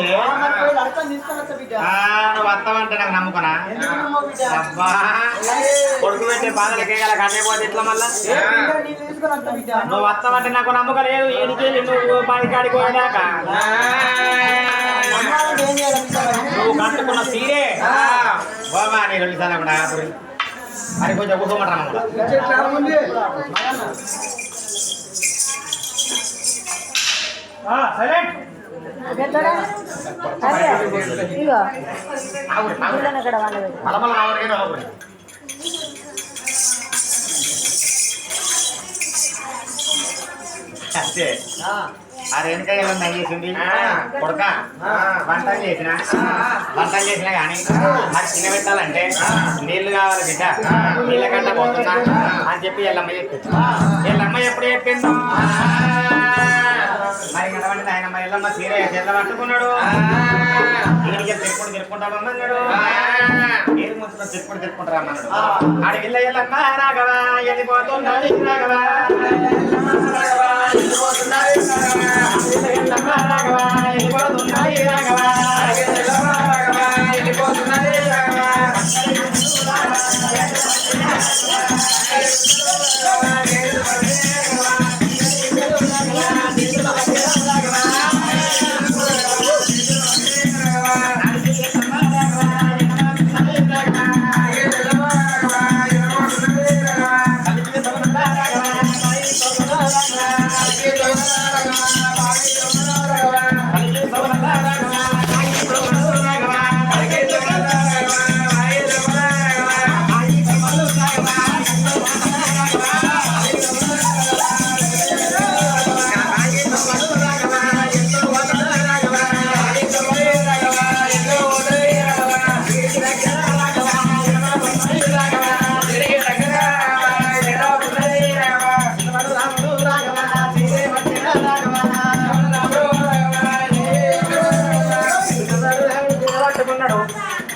చెల్లె నువ్వు వస్తావంటే నాకు నమ్ముకున్నా అబ్బా కొడుకు పెట్టే బాధలకే గల కట్టేపోతే ఇట్లా మళ్ళా నువ్వు వస్తావంటే నాకు నమ్మకం లేదు ఏడికెళ్ళి నువ్వు బాయికాడికి పోయేదాకా నువ్వు కట్టుకున్న సీరే బాబా నీ రెండు సార్లు కూడా మరి కొంచెం కూర్చోమంటాను సైలెంట్ అంతే ఆ రేణుకా ఏమన్నా చేసింది కొడుక వంటలు చేసినా కానీ మరి తినబెట్టాలంటే నీళ్లు కావాలి బిడ్డ నీళ్ళ గంట పోతున్నా అని చెప్పి ఎల్లమ్మ చెప్పింది ఎల్లమ్మ ఎప్పుడు చెప్పిందో మరి కనబడి ఆయన మరి ఎల్లమ్మ సీర చెల్ల పట్టుకున్నాడు నీళ్ళకి తిరుక్కుంటా రమ్మన్నాడు నీరు ముంచులో తిరుక్కుంటా రమ్మన్నాడు అడిగిల్ల ఎల్లమ్మ రాఘవా వెళ్ళిపోతున్నాడు రాఘవా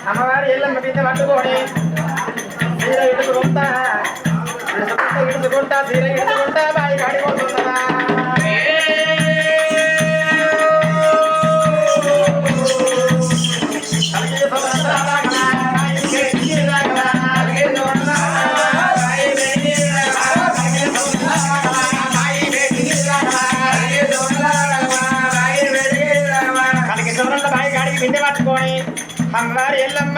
అమ్మవారి ఎల్లమ్మ మీద పట్టుకొని సీర ఇడుచుకుంటా సీర ఇడుచుకుంటా బాయి కాడిపోతున్నా బాయి కాడికి బిందె పట్టుకొని అమ్మవారి ఎల్లమ్మ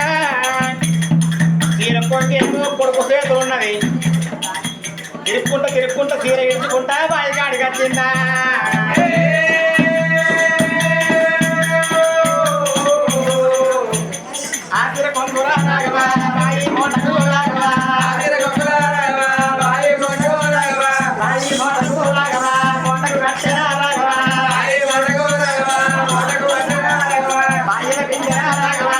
సీర కొడుకు చేతులు ఉన్నది తిరుక్కుంటా సీర ఇడుచుకుంటా బాయి కాడికి వచ్చిందా ఆ సీర కొంగురా రాఘవా బాయి మోటకు రాఘవా మోటకు కట్టెరా రాఘవా బాయిల పింజరా రాఘవా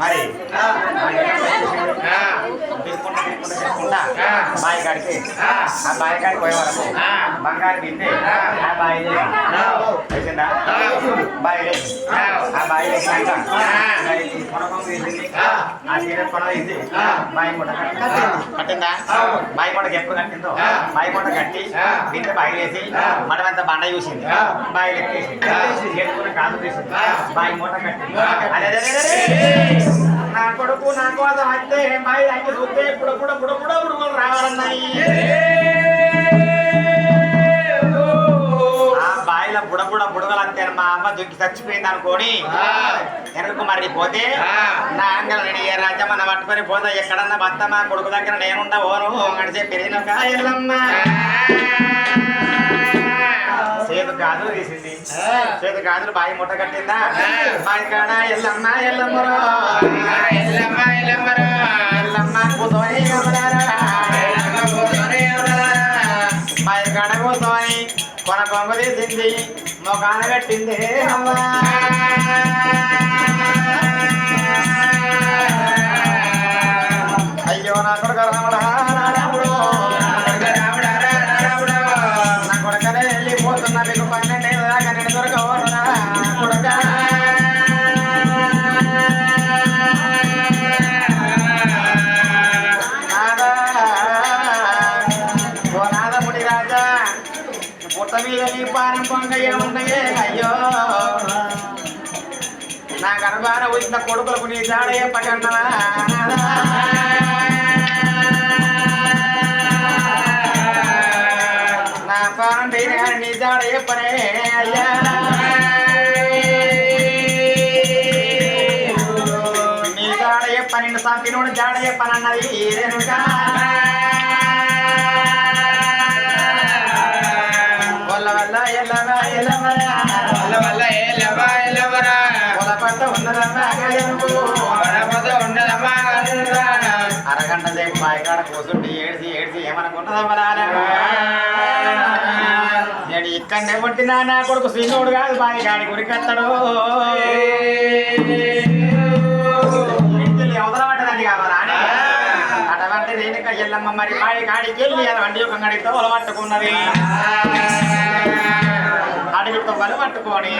మరి బాయి కాడికి ఆ బాయి కాడికి పోయే వరకు బంగారు బిందె ఆ బాయి వేసిందా బాయి వేసి ఆ బాయి వేసినాక కొనకొంగ వేసింది ఆ సీర కొన వేసి బాయి మూట కట్టిందా బాయి మూటకి ఎప్పుడు కట్టిందో బాయి మూట కట్టి బిందె బాయి వేసి మనమంతా బండ చూసింది బాయి ఎక్కేసి ఎత్తుకుని కాదు తీసింది బాయి మూట కట్టి అదే నా కొడుకు నా కోసం అయితే బాయి అయితే చూస్తే ఇప్పుడు రావాలన్నాయి ఆ బాయిల బుడగలు అంతే మా అమ్మ దుక్కి చచ్చిపోయింది అనుకోని వెనక మరి పోతే నా అంగల్ రెడీ రాజ్యం మన పట్టుకొని పోతా ఎక్కడన్నా భర్త మా కొడుకు దగ్గర నేనుండా ఓను అని చెప్పి ఎల్లమ్మ సేదు గాజులు తీసింది సేదు గాజులు బాయి ముట్ట కట్టిందా బాయి కాడ ఎల్లమ్మ కూర్చొని బాయి కాడ కూర్చొని కొన కొంగ తీసింది మొగాన పెట్టింది అయ్యో నా కొడుకు రాముడా రాముడు నా కొడుకనే వెళ్ళిపోతున్నా మీకు 12 ఏళ్ళ దాకా నేను దొరకవరా కొడుక పొంగయ్య ఉన్నాయే అయ్యో నా గర్భాన వచ్చిన కొడుకులకు నీ జాడ చెప్పకన్నవా నా ప్రాణం కానీ నీ జాడ చెప్పనే అయ్యా నీ జాడ చెప్ప నిన్ను సంపినోడు జాడ చెప్పనన్నది రేణుకా వల్ల ఎల్లవా ఎల్లవరా వల్ల ఎల్లవా ఎల్లవరా పొలపట్ట ఉన్నదమ్మా అరగంట సేపు బాయికాడ కూర్చుండి ఏడ్చి ఏడ్చి ఏమనుకుంటుందమ్మా నేను ఇక్కడనే పుట్టినా నా కొడుకు శ్రీనుడు కాదు బాయికాడి గురికెత్తడు అవతల పట్టదండి కావాలా అని అటువంటి రేణుక ఎల్లమ్మ మరి బాయికాడికి వెళ్ళి అది వండి ఒక గడితో ఒలవట్టుకున్నది అడుగుతో బలు పట్టుకొని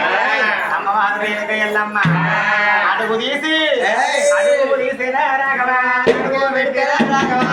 అమ్మవారు రేణుక ఎల్లమ్మ అడుగు తీసి రాఘవా అడుగు పెడితే రాఘవా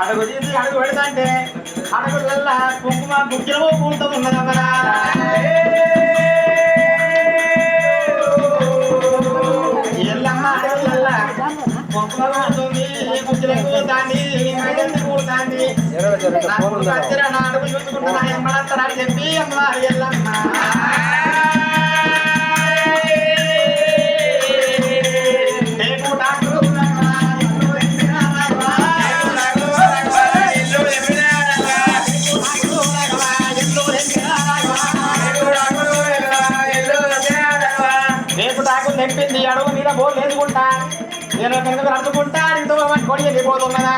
అడుగు తీసి అడుగు పెడతాంటే అడుగులల్లా కుంకుమ గుడ్డలో పూలతో ఉన్నదమ్మరా ఎల్లమ్మ అడుగులల్లా కుంకుమ కూడుతుంది గుడ్డలకు కూడుతాంది మైదండి కూడుతాంది నా అడుగు చూసుకుంటున్నా ఎమ్మడంతరాని చెప్పి అమ్మవారు ఎల్లమ్మ తెంపింది అడుగు మీద బోర్లు వేసుకుంటా నేను కిందకు నడుచుకుంటా ఇంతో కొడి వెళ్ళిపోతున్నదా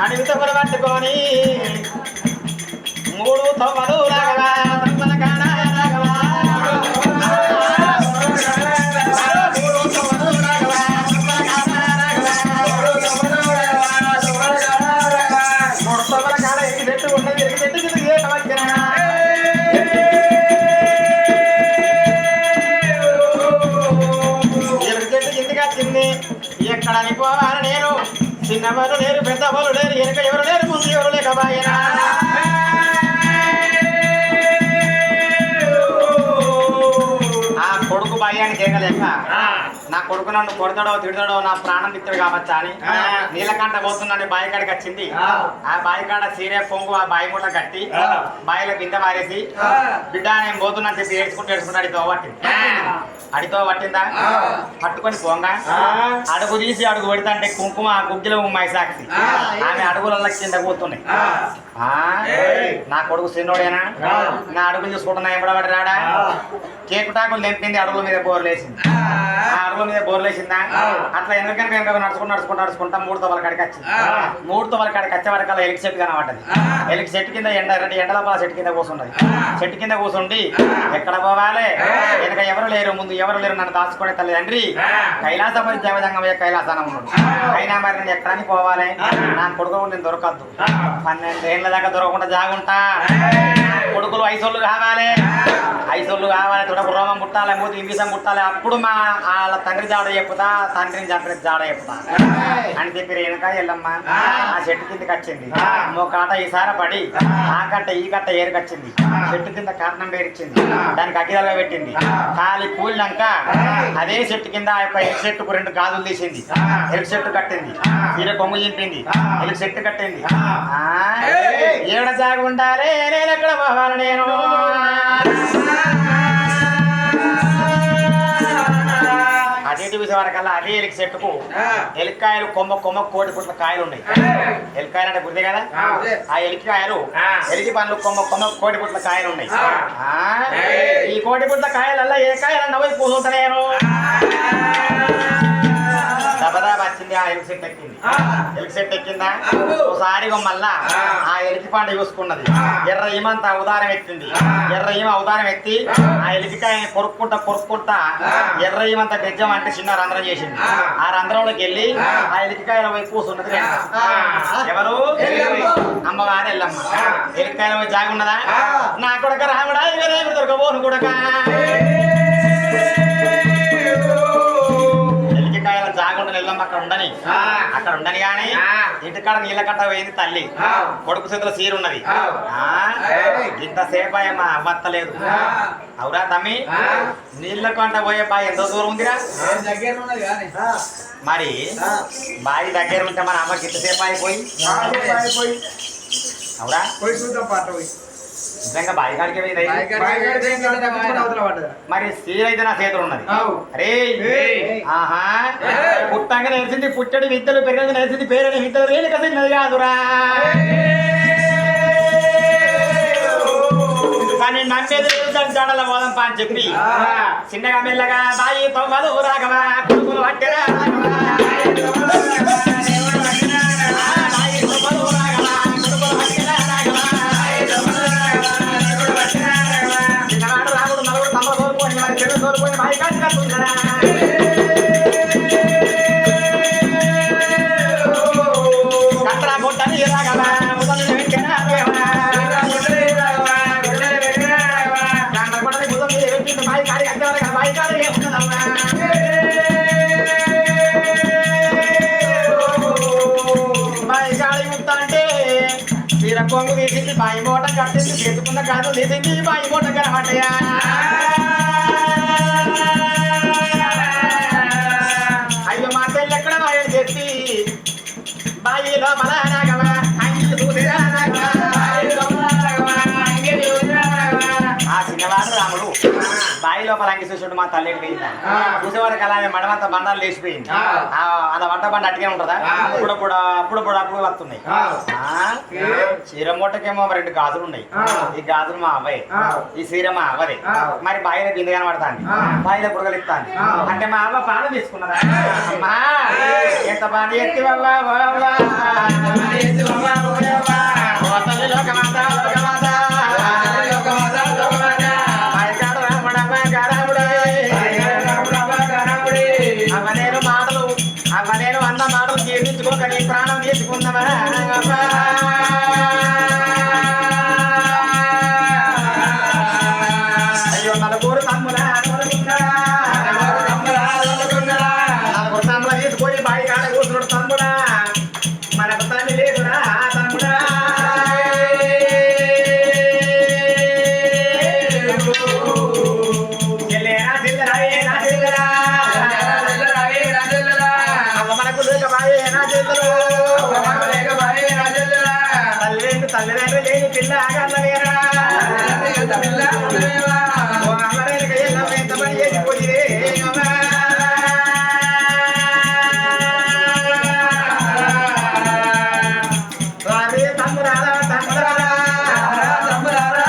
అడుగుతో కూడా పట్టుకొని 3 తొవ్వలు రాగవా తప్పన కాడ రాగవా ఎక్కడ పోవాలి నేను చిన్నవారు లేరు పెద్దవాళ్ళు లేరు వెనుక ఎవరు లేరు ముందు ఎవరు లేకబాయనా ఆ కొడుకు భయానికి ఏకలేక నా కొడుకు నన్ను కొడతాడో తిడతాడో నా ప్రాణం తిట్టాడు కావచ్చా అని నీలకంట పోతున్నాను బావి కాడికి వచ్చింది ఆ బావి కాడ సీరే పొంగు ఆ బావి మూట కట్టి బావిలో బిందె మారేసి బిడ్డ నేను పోతున్నా చెప్పి ఏడ్చుకుంటూ అడితో పట్టిందా పట్టుకొని పోంగా అడుగు తీసి అడుగు పెడతాంటే కుంకుమ గుగ్గిలో మైసాక్షి ఆమె అడుగుల కింద పోతున్నాయి నా కొడుకు చిన్నోడేనా నా అడుగులు చూసుకుంటున్నా ఎంబడబడి రాడా కేకుటాకులు తెంపింది అడుగుల మీద బోర్లేసింది ఆ అడుగుల మీద బోర్లేసిందా అట్లా ఎందుకనక నడుచుకుంటా 3 తొవ్వల కాడికి వచ్చింది 3 తొవ్వల కాడికి వచ్చే వరకు ఎలికి చెట్టు కనబడ్డది ఎలికి చెట్టు కింద ఎండల పాల చెట్టు కింద కూర్చున్నది చెట్టు కింద కూర్చుండి ఎక్కడ పోవాలి వెనక ఎవరు లేరు ముందు ఎవరు లేరు నన్ను దాచుకునే తల్లిదండ్రి కైలాసపరి దేవదంగం కైలాసానం ఉన్నాడు అయినా మరి నేను ఎక్కడానికి పోవాలి నా కొడుకు నేను దొరకద్దు 12 ఏళ్ళ దాకా దొరకకుండా జాగుంటా కొడుకులు 5 ఏళ్ళు కావాలి 5 ఏళ్ళు కావాలి తొడకు రోమం పుట్టాలి మూతి ఇంగిసం పుట్టాలి అప్పుడు మా వాళ్ళ తండ్రి జాడ చెప్పుతా తండ్రిని చంపిన జాడ చెప్పుతా అని చెప్పి రేణుక ఎల్లమ్మ ఆ చెట్టు కిందకి వచ్చింది ఒక కాట ఈసారి పడి ఆ కట్ట ఈ కట్ట ఏరుకొచ్చింది చెట్టు కింద కారణం పేరిచ్చింది దానికి అగ్గిదలుగా పెట్టింది కాలి కూలినాక అదే చెట్టు కింద ఆ యొక్క ఎలుక చెట్టుకు 2 గాజులు తీసింది ఎలుక చెట్టు కట్టింది ఈర కొమ్ము చింపింది ఎలుక చెట్టు కట్టింది ఏడ జాగ ఉండాలి నేను ఎక్కడ పోవాలి నేను అదే ఇటు చూసే వరకల్లా అదే ఎలికి చెట్టుకు ఎలికాయలు కొమ్మ కొమ్మ కోటి పుట్ల కాయలు ఉన్నాయి. ఎలికాయలు అంటే గుర్తే కదా, ఆ ఎలికాయలు ఎలికి పండ్లు కొమ్మ కొమ్మ కోటి పుట్ల కాయలు ఉన్నాయి. ఈ కోటి పుట్ల కాయలల్లా ఏ కాయలు నవ్వు కూర్చుంటాను దబదాబ వచ్చింది. ఆ ఎలికి సెట్ ఎక్కింది. ఎలికి సెట్ ఎక్కిందా ఒకసారి మళ్ళా ఆ ఎలికి పంట చూసుకున్నది. ఎర్ర ఈమంతా ఉదారం ఎత్తింది. ఎర్ర ఈమ ఉదారం ఎత్తి ఆ ఎలికికాయని కొరుక్కుంటా ఎర్ర ఈమంతా గెజ్జం అంటే చిన్న రంధ్రం చేసింది. ఆ రంధ్రంలోకి వెళ్ళి ఆ ఎలికికాయల వైపు కూర్చున్నది. ఎవరు? అమ్మవారు ఎల్లమ్మ. ఎలికికాయల వైపు జాగి ఉన్నదా? నా కొడక రాముడా ఇవేమి దొరకబోను కొడక. ఎలికికాయల జాగుండ ఎల్లమ్మ అక్కడ ఉండని గాని ఇంటికాడ నీళ్ళ కట్ట పోయింది తల్లి. కొడుకు చేతిలో సీరున్నది. ఇంతసేపు అయ్యమ్మా అవ్వత్తలేదు. అవురా తమ్మి? నీళ్ళ కంట పోయే బావి ఎంతో దూరం ఉందిరా? మరి బావి దగ్గర ఉంటే మన అమ్మకి ఇంతసేపు అయిపోయి అవురా? నిజంగా బావి కాడికి మరి సీర్ అయితే నా చేతులు ఉన్నది. అరే ఆహా పుట్టంగా నేర్చింది పుట్టడి విద్యలు పెరగగా నేర్చింది పేరని విద్యలు రేలు కసినది కాదురా. కానీ నమ్మేది జడల పోదాం పా అని చెప్పి చిన్నగా మెల్లగా బాయి తొమ్మలు రాగవా కొడుకులు పట్టెరా కట్టరా కొట్టని రాగవా కొంగు తీసింది బాయి మూట కట్టింది చేసుకున్న కాదు తీసింది బాయి మూట కనబడ్డయా. అయ్యో మా తెల్లి ఎక్కడ బాయని చెప్పి బాయిలో మలాగవా అంగి చూసిరా ఆ చిన్నవాడు రాముడు బాయి లోపల అంగి చూసుకుంటూ మా తల్లి పోయిందా చూసేవారికి అలాగే మడమంతా బండాలు లేచిపోయింది. అలా వంట బండి అట్టుగా ఉంటుందా అప్పుడు వస్తున్నాయి. చీర మూటకేమో 2 గాజులు ఉన్నాయి. ఈ గాజులు మా అవ్వయి, ఈ చీర మా అవ్వది. మరి బాయిలో బిందె కనబడతాంది, బాయిలో బుడగలు ఇస్తాంది అంటే మా అవ్వ పాలు తీసుకున్నదా? అమ్మా ఎంత పాలు ఎత్తి నేను అన్న మాటలు జీర్ణించుకోక నీ ప్రాణం తీసుకున్నావా? అయ్యో నలుగురు తమ్ములా నలుగురు తమ్ముల తీసుకొని బాయి కాడ కూర్చున్నాడు తమ్ముడా. మనకు తల్లి లేదురా తమ్ముడా. తల్లిదండ్రులు లేని పిల్ల అమ్మలేక ఎంత పని చేసిపోయి తమ్మురాలా తమ్మురాలా తమ్మురాలా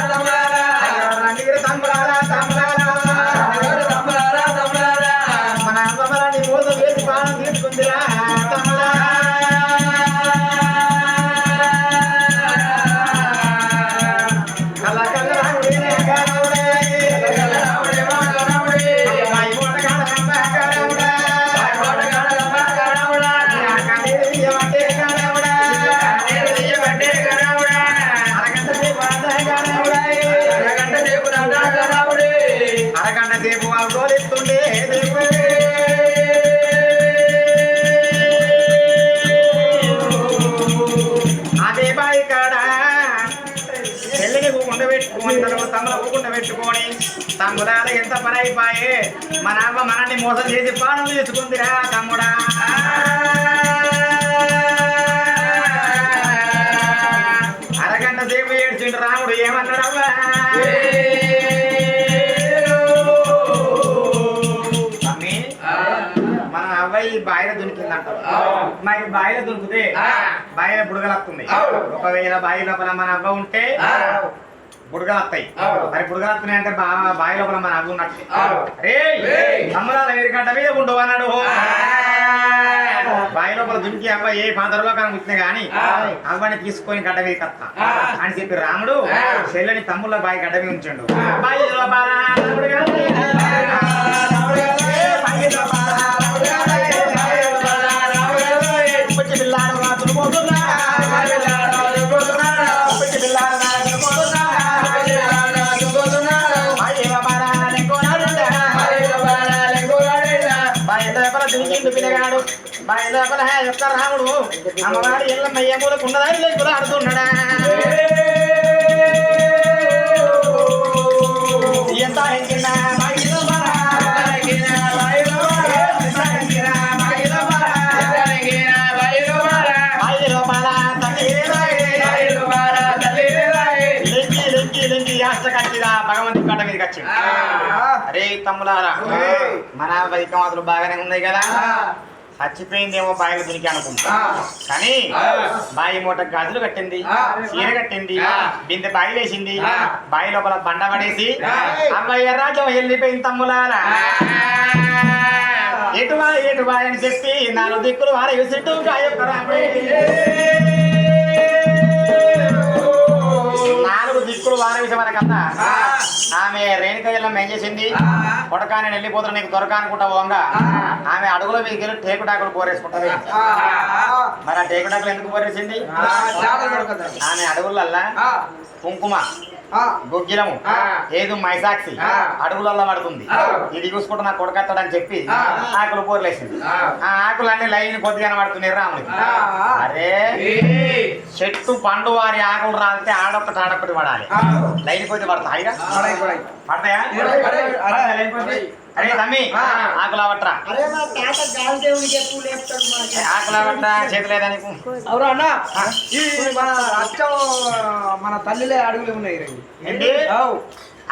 తమ్మురాలా మన అమ్మని మోసం వేసి ప్రాణం తీసుకుందిరా తమ్ముడా. అరగంట సేపు గోలిస్తుండే అదే బాయి కాడ చెల్లిని కుండబెట్టుకొని తమ్ముల కుండబెట్టుకొని తమ్ముడాల ఎంత పని అయిపోయే మన అమ్మ మనల్ని మోసం చేసి పానం తీసుకుందిరా తమ్ముడా. అరగంట సేపు ఏడ్చిండు రాముడు. ఏమన్నాడవ్వా? బాయిల దునికిందంట. మరి బాయిల దునికితే బాయిల బుడగలత్తుంది. ఒకవేళ బావి లోపల మన అవ్వ ఉంటే బుడగలు వస్తాయి. మరి బుడగలు వస్తున్నాయి అంటే బావి లోపల మన అవ్వ ఉన్నట్టు. తమ్ముడాల ఎరికట్ట మీద ఉండవు అన్నాడు. బావి లోపల దునికి అవ్వ ఏ పాత్రలో కనిపించినా గాని అవ్వని తీసుకొని గడ్డ మీద కత్తా అని చెప్పి రాముడు చెల్లని తమ్ముళ్ళ బావి గడ్డ మీద ఉంచాడు. పిల్లగాడు బావి లోపల యొక్క రాముడు అమ్మవారి ఎల్లమ్మ ఏ మూలకున్నదా లేకులా ఆడుతున్నాడా. ఎంత భగవంతుడి కట్ట మీదకి వచ్చింది. అరే తమ్ములారా మన వైకమాతులు బాగానే ఉన్నాయి కదా. చచ్చిపోయిందేమో బాయిలు దునికి అనుకుంటా కానీ బాయి మూట గాజులు కట్టింది, చీర కట్టింది, బిందె బాయిలు వేసింది, బాయి లోపల బండ పడేసి అమ్మాయి రాజ్యం వెళ్ళిపోయింది. తమ్ములారా ఎటువా ఎటువా అని చెప్పి 4 దిక్కులు వారే విసిట్టు నాలుగు దిక్కులు వారవేసే వరకన్నా ఆమె రేణుక ఎల్లమ్మ ఏం చేసింది, కొడకాని వెళ్ళిపోతున్నా నీకు దొరక అనుకుంటా పోంగా ఆమె అడుగులో మీకు వెళ్ళి టేకుటాకులు పోరేసుకుంటది. మరి ఆ టేకుటాకులు ఎందుకు పోరేసింది? ఆమె అడుగులల్లా కుంకుమ గొగ్గిలము ఏదో మైసాక్షి అడుగులలో పడుతుంది. ఇది చూసుకుంటూ నాకు కొడకత్తాడని చెప్పి ఆకులు పోరలేసింది. ఆ ఆకులు అన్ని లైన్ కొద్దిగా పడుతున్నాయి రాముడికి. అరే చెట్టు పండు వారి ఆకులు రాలితే ఆడొక్కటి ఆడొక్కటి పడాలి. లైన్ కొద్ది పడతాయిగా పడతాయా? అరే తమ్మి ఆకులు అవట్రా, ఆకులు అవట్రా చేతి లేదా నీకు? అవునా అన్న మన తల్లిలే అడుగులు ఉన్నాయి. ఏంటి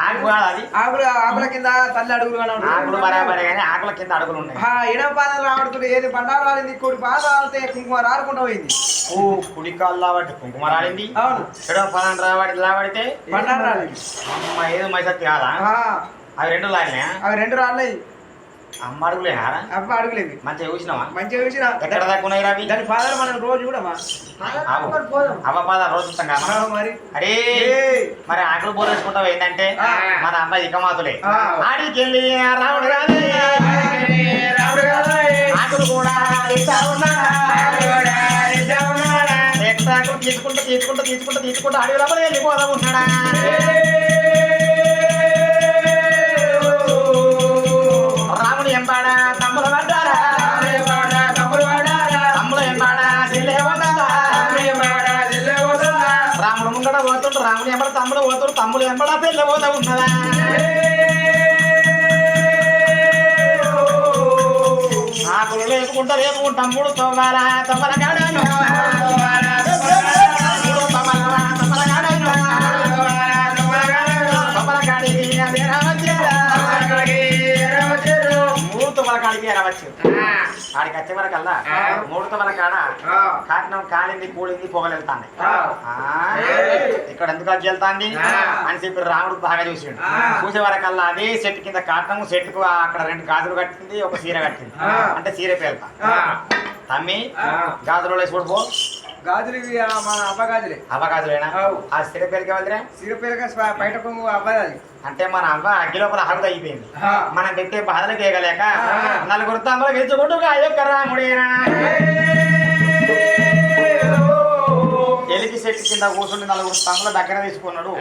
ఆకు అది ఆకుల కింద తల్లి అడుగులు ఆకులు బరాబరే కానీ ఆకుల కింద అడుగులు ఉన్నాయి. ఎడమ పాదం రావడుతుంది, ఏది బండారు రాలింది, కుడి పాదం రాలితే కుంకుమ రాడుకుంటూ పోయింది. ఓ కుడి కాలు రాబట్టి కుంకుమ రాలింది, అవును. ఎడమ పాదం రాబడితే బండారు రాలింది. అమ్మ ఏదో మైసత్తి కాదా? అవి 2 లాలినాయా? అవి 2 రాలేదు. అమ్మ అడుగులేనారా? అవ్వ అడుగులేదు. మంచిగా చూసినావా? మంచిగా చూసినా. ఎక్కడ దాకా ఉన్నాయి రవి? దాని పాదాలు మనం రోజు కూడా అవ్వ పాదాలు రోజు చూస్తాం కదా మరి. అరే మరి ఆకులు పోరేసుకుంటావు ఏంటంటే మన అమ్మ ఇకమాతులే ఆడికి వెళ్ళి రాముడు కాదు ఆకులు కూడా తీసుకుంటూ తీసుకుంటూ తీసుకుంటూ తీసుకుంటూ అడవిలో వెళ్ళిపోదాం ఉన్నాడా. రాముడు ఎంపాడా తమ్ముల పడ్డారా, తమ్ముల ఎంపాడా చెల్లె పోతుందా, రాముడు ముంగడ పోతుండు, రాముడు ఎంబడ తమ్ముడు పోతుండు, తమ్ముడు ఎంబడ చెల్లె పోతా ఉన్నదా. ఆకులు లేపుకుంటా లేపుకుంటా తమ్ముడు తొవ్వాల తొమ్మల కాడాను కాడికి ఎరవచ్చు. ఆడికి వచ్చే వరకల్లా 3 తమల కాడ కాటనం కాలింది కూలింది పొగలెళ్తాంది. ఇక్కడ ఎందుకు అది వెళ్తాంది అని చెప్పి రాముడు బాగా చూసిండు. చూసే వరకల్లా అదే చెట్టు కింద కాటనం, చెట్టుకు అక్కడ 2 గాజులు కట్టింది, ఒక చీర కట్టింది. అంటే చీర పేరుతా తమ్మి గాజులు వేసుకుంటూ గాజులు మన అవ్వ గాజులే. అవ్వ గాజులేనా? ఆ చీర పేరుకి ఎవరిదిరా? చీర పేరుగా బయట కొంగు అవ్వది. అంటే మన అవ్వ అగ్గి లోపల ఆగుత అయిపోయింది. మనం పెట్టే బాధలు చేయగలేక 4 తమ్ములు గెలుచుకుంటూ అయ్యొక్క రాముడేనా ఎలికి చెట్టు కింద కూర్చుండి 4 తమ్ముల దగ్గర తీసుకున్నాడు.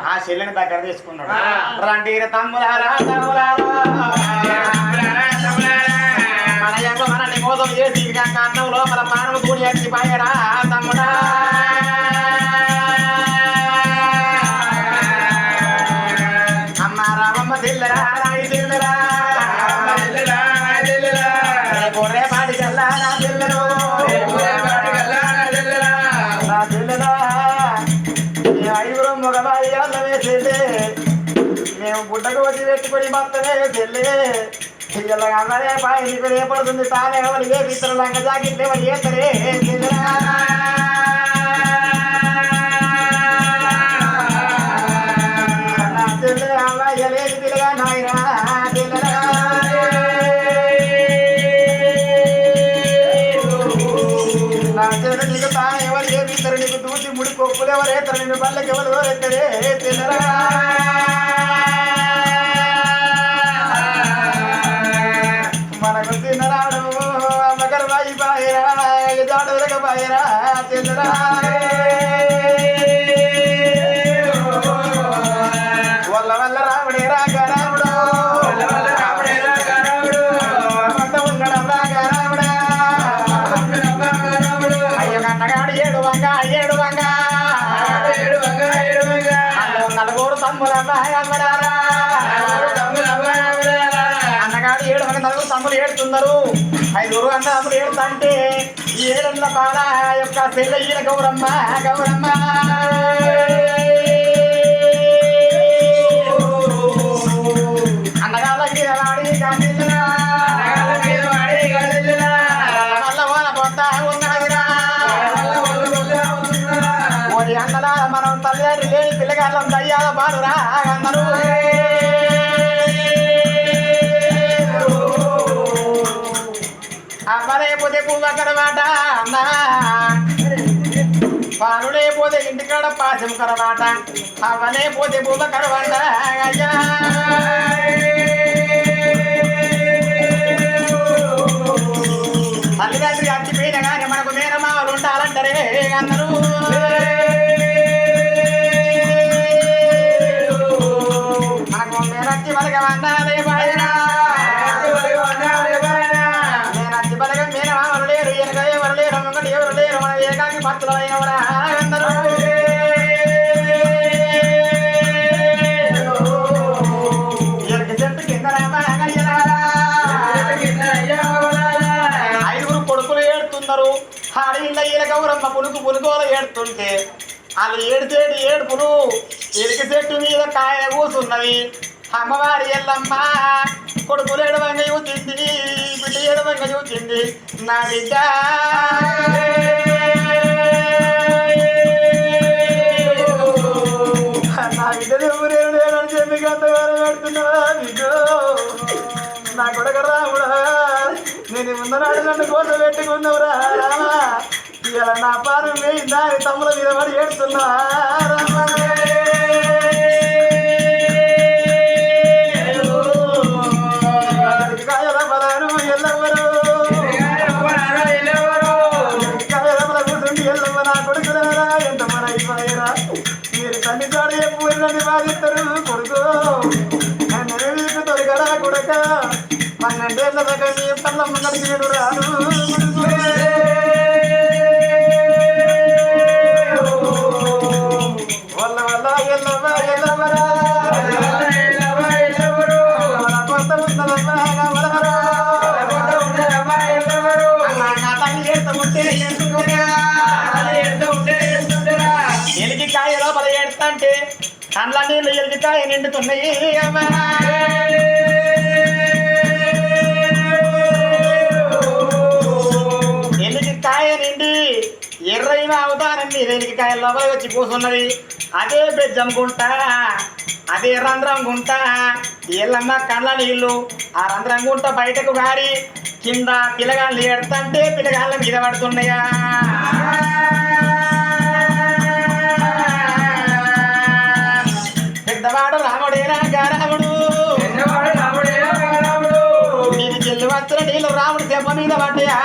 ఆ చెల్లెని దగ్గర తీసుకున్నాడు. రండి తమ్ములారా మన యొక్క మనల్ని మోసం చేసి కారణం లోపల ప్రాణం కూడి వచ్చి పాయరా తమ్ముడా. అమ్మ రామమ్మ తిల్లరా రాయి తిల్లరా గొర్రె పాటికల్లా నా తిల్లరు నా తిల్లరా. మేము 5 మగవాళ్ళ వేసేదే, మేము గుడ్డకు వచ్చి పెట్టుకొని మొత్తమే చెల్లే అమ్మదే బాయ్ నీకు రేపడుతుంది తానే ఎవరు ఏ పిత్తరు లంక జాకెట్లు ఎవరు చేస్తారే అమ్మాయి పిల్లగా నాయనా నా చెడు నీకు తాను ఎవరు చేపిస్తారు నీకు దూచి ముడి కొప్పులు ఎవరు వేస్తారు నిన్ను పళ్ళకి ఎవరు ఎవరెత్తరే తిన్నరా మనకు తిన్నరాడు అమ్మగారు బాయి బాయిరా జాడులకు బాయిరా తిన్నరా వల్ల వల్ల రాముడే రాక రాముడు నలుగురు తమ్ములు అన్నగాడు 7 మంది నలుగురు తమ్ములు ఏడుతున్నారు 5 అన్నదమ్ములు ఏడుతుంటే ఈ 7 బాల యొక్క చెల్ల ఈయన గౌరమ్మ గౌరమ్మ అన్నగాళ్ళకి వాడి అన్నల మనం తల్లిదండ్రులు లేని పిల్లగాళ్ళం దయ్యాల బాలురా అన్నారు అమ్మలేకపోతే పువ్వకరమాట అన్న పాలులేకపోతే ఇంటికాడ పాశం కరమాట అవ్వలేకపోతే పువ్వకరమాట అయ్యా తల్లిదండ్రి అచ్చిపోయిన కానీ మనకు మేనమావలు ఉండాలంటారే అందరూ మనకు మేనచ్చి బలగమన్నారే బాయనా మేనచ్చి బలగం మేనమావలు లేరు ఎనక ఎవరు లేరు ముంగటి ఎవరు లేరు మన ఏకాకి భక్తులు అయినవరా అందరూ ఎనక చెట్టు కింద ఆడీళ్ళ ఈల గౌరమ్మ పులుకు పులుకోలు ఏడుతుంటే వాళ్ళు ఏడిచేటి ఏడుపులు ఎరికి చెట్టు మీద కాయ కూసున్నవి అమ్మవారి ఎల్లమ్మ కొడుకులు ఏడవంగా చూచింది బిడ్డ ఏడవంగా చూచింది నా బిడ్డ నా బిడ్డ ఊరేడు చెప్పి గంతగానే పెడుతున్నావా బిడ్డో నా కొడుక రాముడా నేను ముందనాడు నన్ను కోట పెట్టుకున్నావురా రామా ఇలా నా పానం వేయిందా తమ్ముల మీద పడి ఏడుతున్నా రామా కాయలమ్మలాను ఎల్లమ్మరు కాయలమ్మల కూర్చుండి ఎల్లమ్మ నా కొడుకులరా ఎంత మన అయిపోయారా మీరు తల్లి చాడు ఎప్పుడు నన్ను బాధిస్తారు కొడుకు నన్ను మీకు తొలగరా కొడుక 12 ఏళ్ళ దాకా నీ తల్లమ్మ నడిచినాడు రాను వల్ల వల్ల ఎల్లమ్మ ఎల్లమ్మరా కొత్త ఉన్నదమ్మా నా తల్లి ఏడుతుంటే ఎలికి కాయ లోపల ఏడుతుంటే కండ్ల నీళ్ళు ఎలికి కాయ నిండుతున్నాయి అమ్మా కాయ నిండి ఎర్రైన అవతారం మీద ఎనికి కాయ లోపల వచ్చి కూసున్నది అదే బెజ్జం గుంట అదే రంధ్రం గుంట ఎల్లమ్మ కండ్ల నీళ్ళు ఆ రంధ్రం గుంట బయటకు గారి కింద పిల్లగాళ్ళు ఎడతంటే పిల్లగాళ్ళ మీద పడుతున్నాయా పెద్దవాడు రాముడేనా రాముడు నీది చెల్లు వచ్చిన నీళ్ళు రాముడు దెబ్బ మీద పడ్డాయా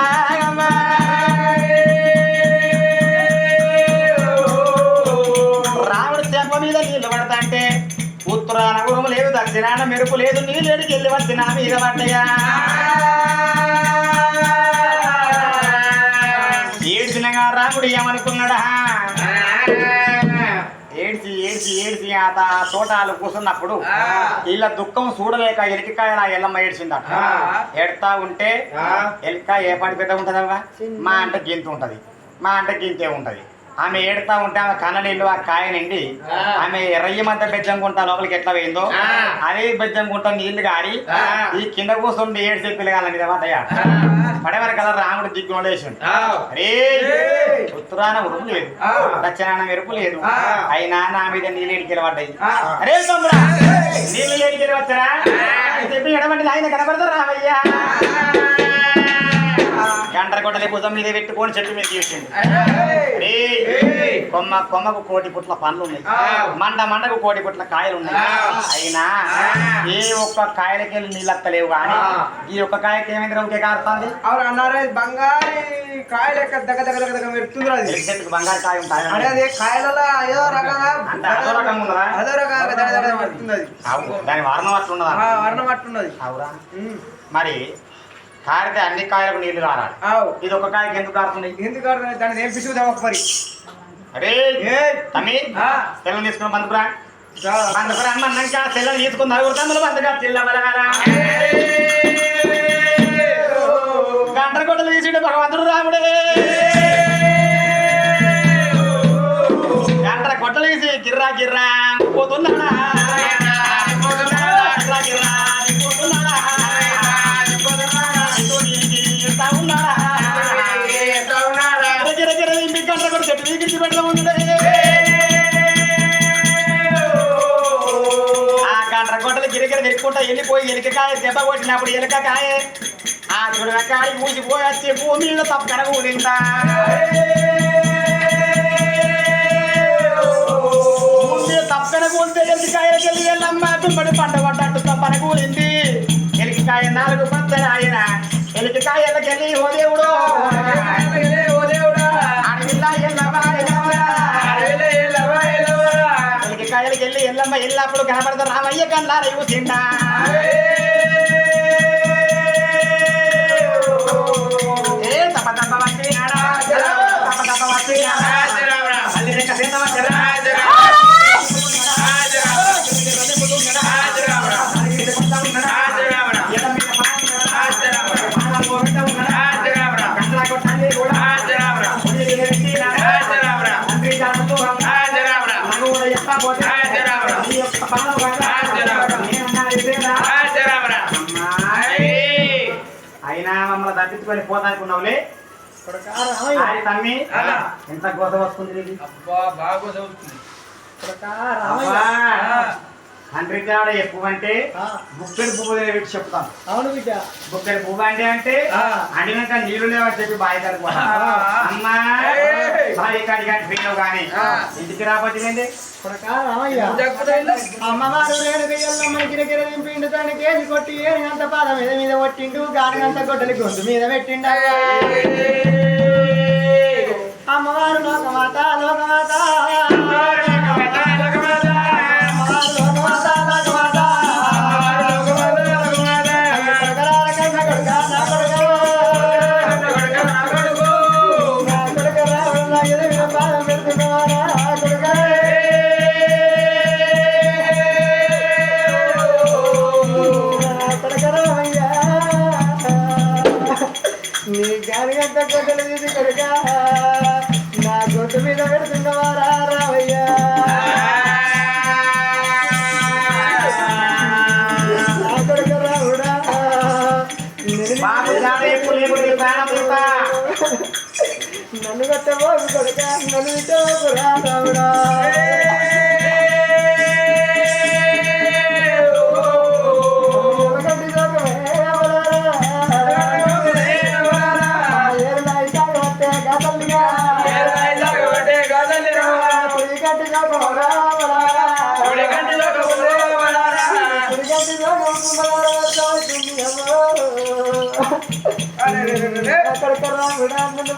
మీద నీళ్ళు పడతాంటే ఉత్తరాన ఉరుము లేదు దక్షిణాన మెరుపు లేదు నీళ్ళు ఎడికి వెళ్ళి వచ్చిన మీద పడ్డయా ఏడ్చినగా రాముడు ఏమనుకున్నాడా ఏడ్చి ఏడ్చి ఏడ్చి ఆ తోటాలు కూర్చున్నప్పుడు వీళ్ళ దుఃఖం చూడలేక ఎలికాయ నా ఎల్లమ్మ ఏడ్చిందట ఎడతా ఉంటే ఎలికాయ ఏ పాటి పెద్ద ఉంటుందవ్వా మా అంటే గింత ఉంటది మా అంటే గింతే ఉంటది ఆమె ఏడుతా ఉంటే ఆమె కన్న నీళ్ళు ఆ కాయ నిండి ఆమె ఎర్రయ్య మధ్య బెజ్జం గుంట లోపలికి ఎట్లా పోయిందో అదే బెజ్జం గుంట నీళ్లు గారి ఈ కింద కూర్చుండి ఏడు పిల్లగాలని దేవాతయ్య పడేవారి కదా రాముడు దిగ్గులేసిండు. అరే ఉత్తరాన ఉరుపు లేదు, దక్షిణాన మెరుపు లేదు, అయినా నా మీద నీళ్ళు ఏడికెళ్ళి పడ్డాయి. అరే తమ్ముడా నీళ్ళు ఏడికెళ్ళి వచ్చారా చెప్పి ఎడమంటే ఆయన కనబడతారు రామయ్యా. గంటర కొట్టలే భుజం మీద పెట్టుకొని చెట్టు మీద తీసిండు. కొమ్మకు కోటి పుట్ల పండ్లు ఉన్నాయి, మండకు కోటి పుట్ల కాయలు ఉన్నాయి. అయినా ఏ ఒక్క కాయలకెళ్ళి నీళ్ళు అత్తలేవు కానీ ఈ ఒక్క కాయకి ఏమైంది ఒకే కారుతుంది. అవును అన్నారే బంగారు కాయ లెక్క దగ్గర దగ్గర దగ్గర పెడుతుంది. అది చెట్టుకు బంగారు కాయ ఉంటాయి, అదే కాయలలో ఏదో రకంగా అదో రకంగా ఉన్నదా, అదో రకంగా పెడుతుంది. అది దాని వర్ణం అట్లున్నదా, వర్ణం అట్లున్నది. అవురా మరి కారితే అన్ని కాయలకు నీళ్లు కారాలి. ఇది ఒక కాయకి ఎందుకు కారుతుంది? ఎందుకు కారుతుంది దాన్ని నేర్పిస్తుందాం ఒక పరి. అరే తమ్మి సెల్లం తీసుకుని బందుకురా బందుకురా అన్నాక సెల్లం తీసుకుని నలుగురు బందుగా చిల్లబలగారా గంటల కొట్టలు తీసిండు భగవంతుడు రాముడే. గంటల కొట్టలు తీసి గిర్రా గిర్రా పోతున్నాడా గిర్రా గిర్రా పోతున్నాడా గంటల కొట్టు చెట్టు వీకించి పెట్టడం ఉంది. ఆ గంటల కొట్టలు గిరిగిర తిరుక్కుంటా వెళ్ళిపోయి ఎలికకాయ దెబ్బ కొట్టినప్పుడు ఎలకకాయ ఆ చూడకాయ మూసిపోయి వచ్చి భూమి మీద తప్పకన కూలిందా. ముందే తప్పకన కూలితే ఎలికాయలకి వెళ్ళి వెళ్ళమ్మ తుమ్మడి పంట పడ్డట్టు తప్పన కూలింది. ఎలికాయ 4 పచ్చడి ఆయన ఎలికాయలకి వెళ్ళి ఓ దేవుడు కాయలకి వెళ్ళి ఎల్లమ్మ ఎల్లప్పుడు కనపడతారు రామయ్య కన్నారా చూసిండా. ఏ తప్ప తప్ప వచ్చినాడా తప్ప తప్ప వచ్చినాడా మళ్ళీ లెక్క సీత వచ్చారా అయినా మమ్మల్ని తప్పించుకొని పోతానుకున్నావులే తమ్మి. ఎంత గోత వస్తుంది తండ్రి తేడా ఎక్కువ అంటే బుక్కెడు పువ్వు పెట్టి చెప్తాను. అవును బిడ్డ బుక్కెడు పువ్వు అంటే అండినాక నీళ్లు లేవని చెప్పి బావి కాడికి అమ్మా బావి కాడి కానీ పోయినావు కానీ ఇంటికి రాబోతుంది. అమ్మవారు రేణుకయ్యమ్మని గిరగిర దింపిండు తన కేజీ కొట్టి ఏనుగంత పాద మీద మీద కొట్టిండు గానిగంత గొడ్డలి గొంతు మీద పెట్టిండు. అమ్మవారు లోకమాత లోకమాత నీ గానిగంత గొడ్డలు తీసి కొడుక నా గొడ్డు మీద పెడుతున్నవారా రావయ్యా. నా కొడుక రావుడా నన్ను కట్టబోకు కొడుక నన్ను విట్టబోకు రా రావుడా.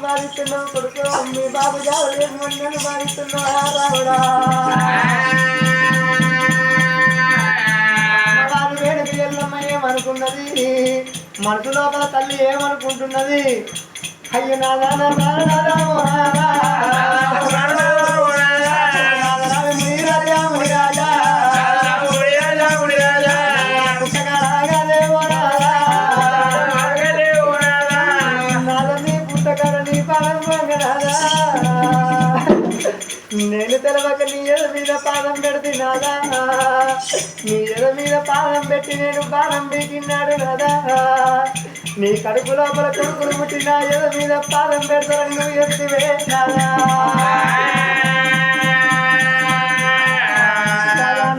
బాధిస్తున్నావు కొడుకు మీ బాబు జాలి నన్ను బాధిస్తున్నావు రావుడా. వారు వేడికి ఎల్లమ్మ ఏమనుకున్నది మనసు లోపల తల్లి ఏమనుకుంటున్నది. అయ్యో నాదా పుట్టకర నీ పాలన నేను తెలవక నీ ఎద మీద పాదం పెడితే నాదా నీ ఎద మీద పాదం పెట్టి నేను బాణం పీకిన్నాడు నాదా నీ కడుపు లోపల కొడుకులు పుట్టి నా ఎద మీద పాదం పెడతారని నువ్వు ఎత్తివే నాదా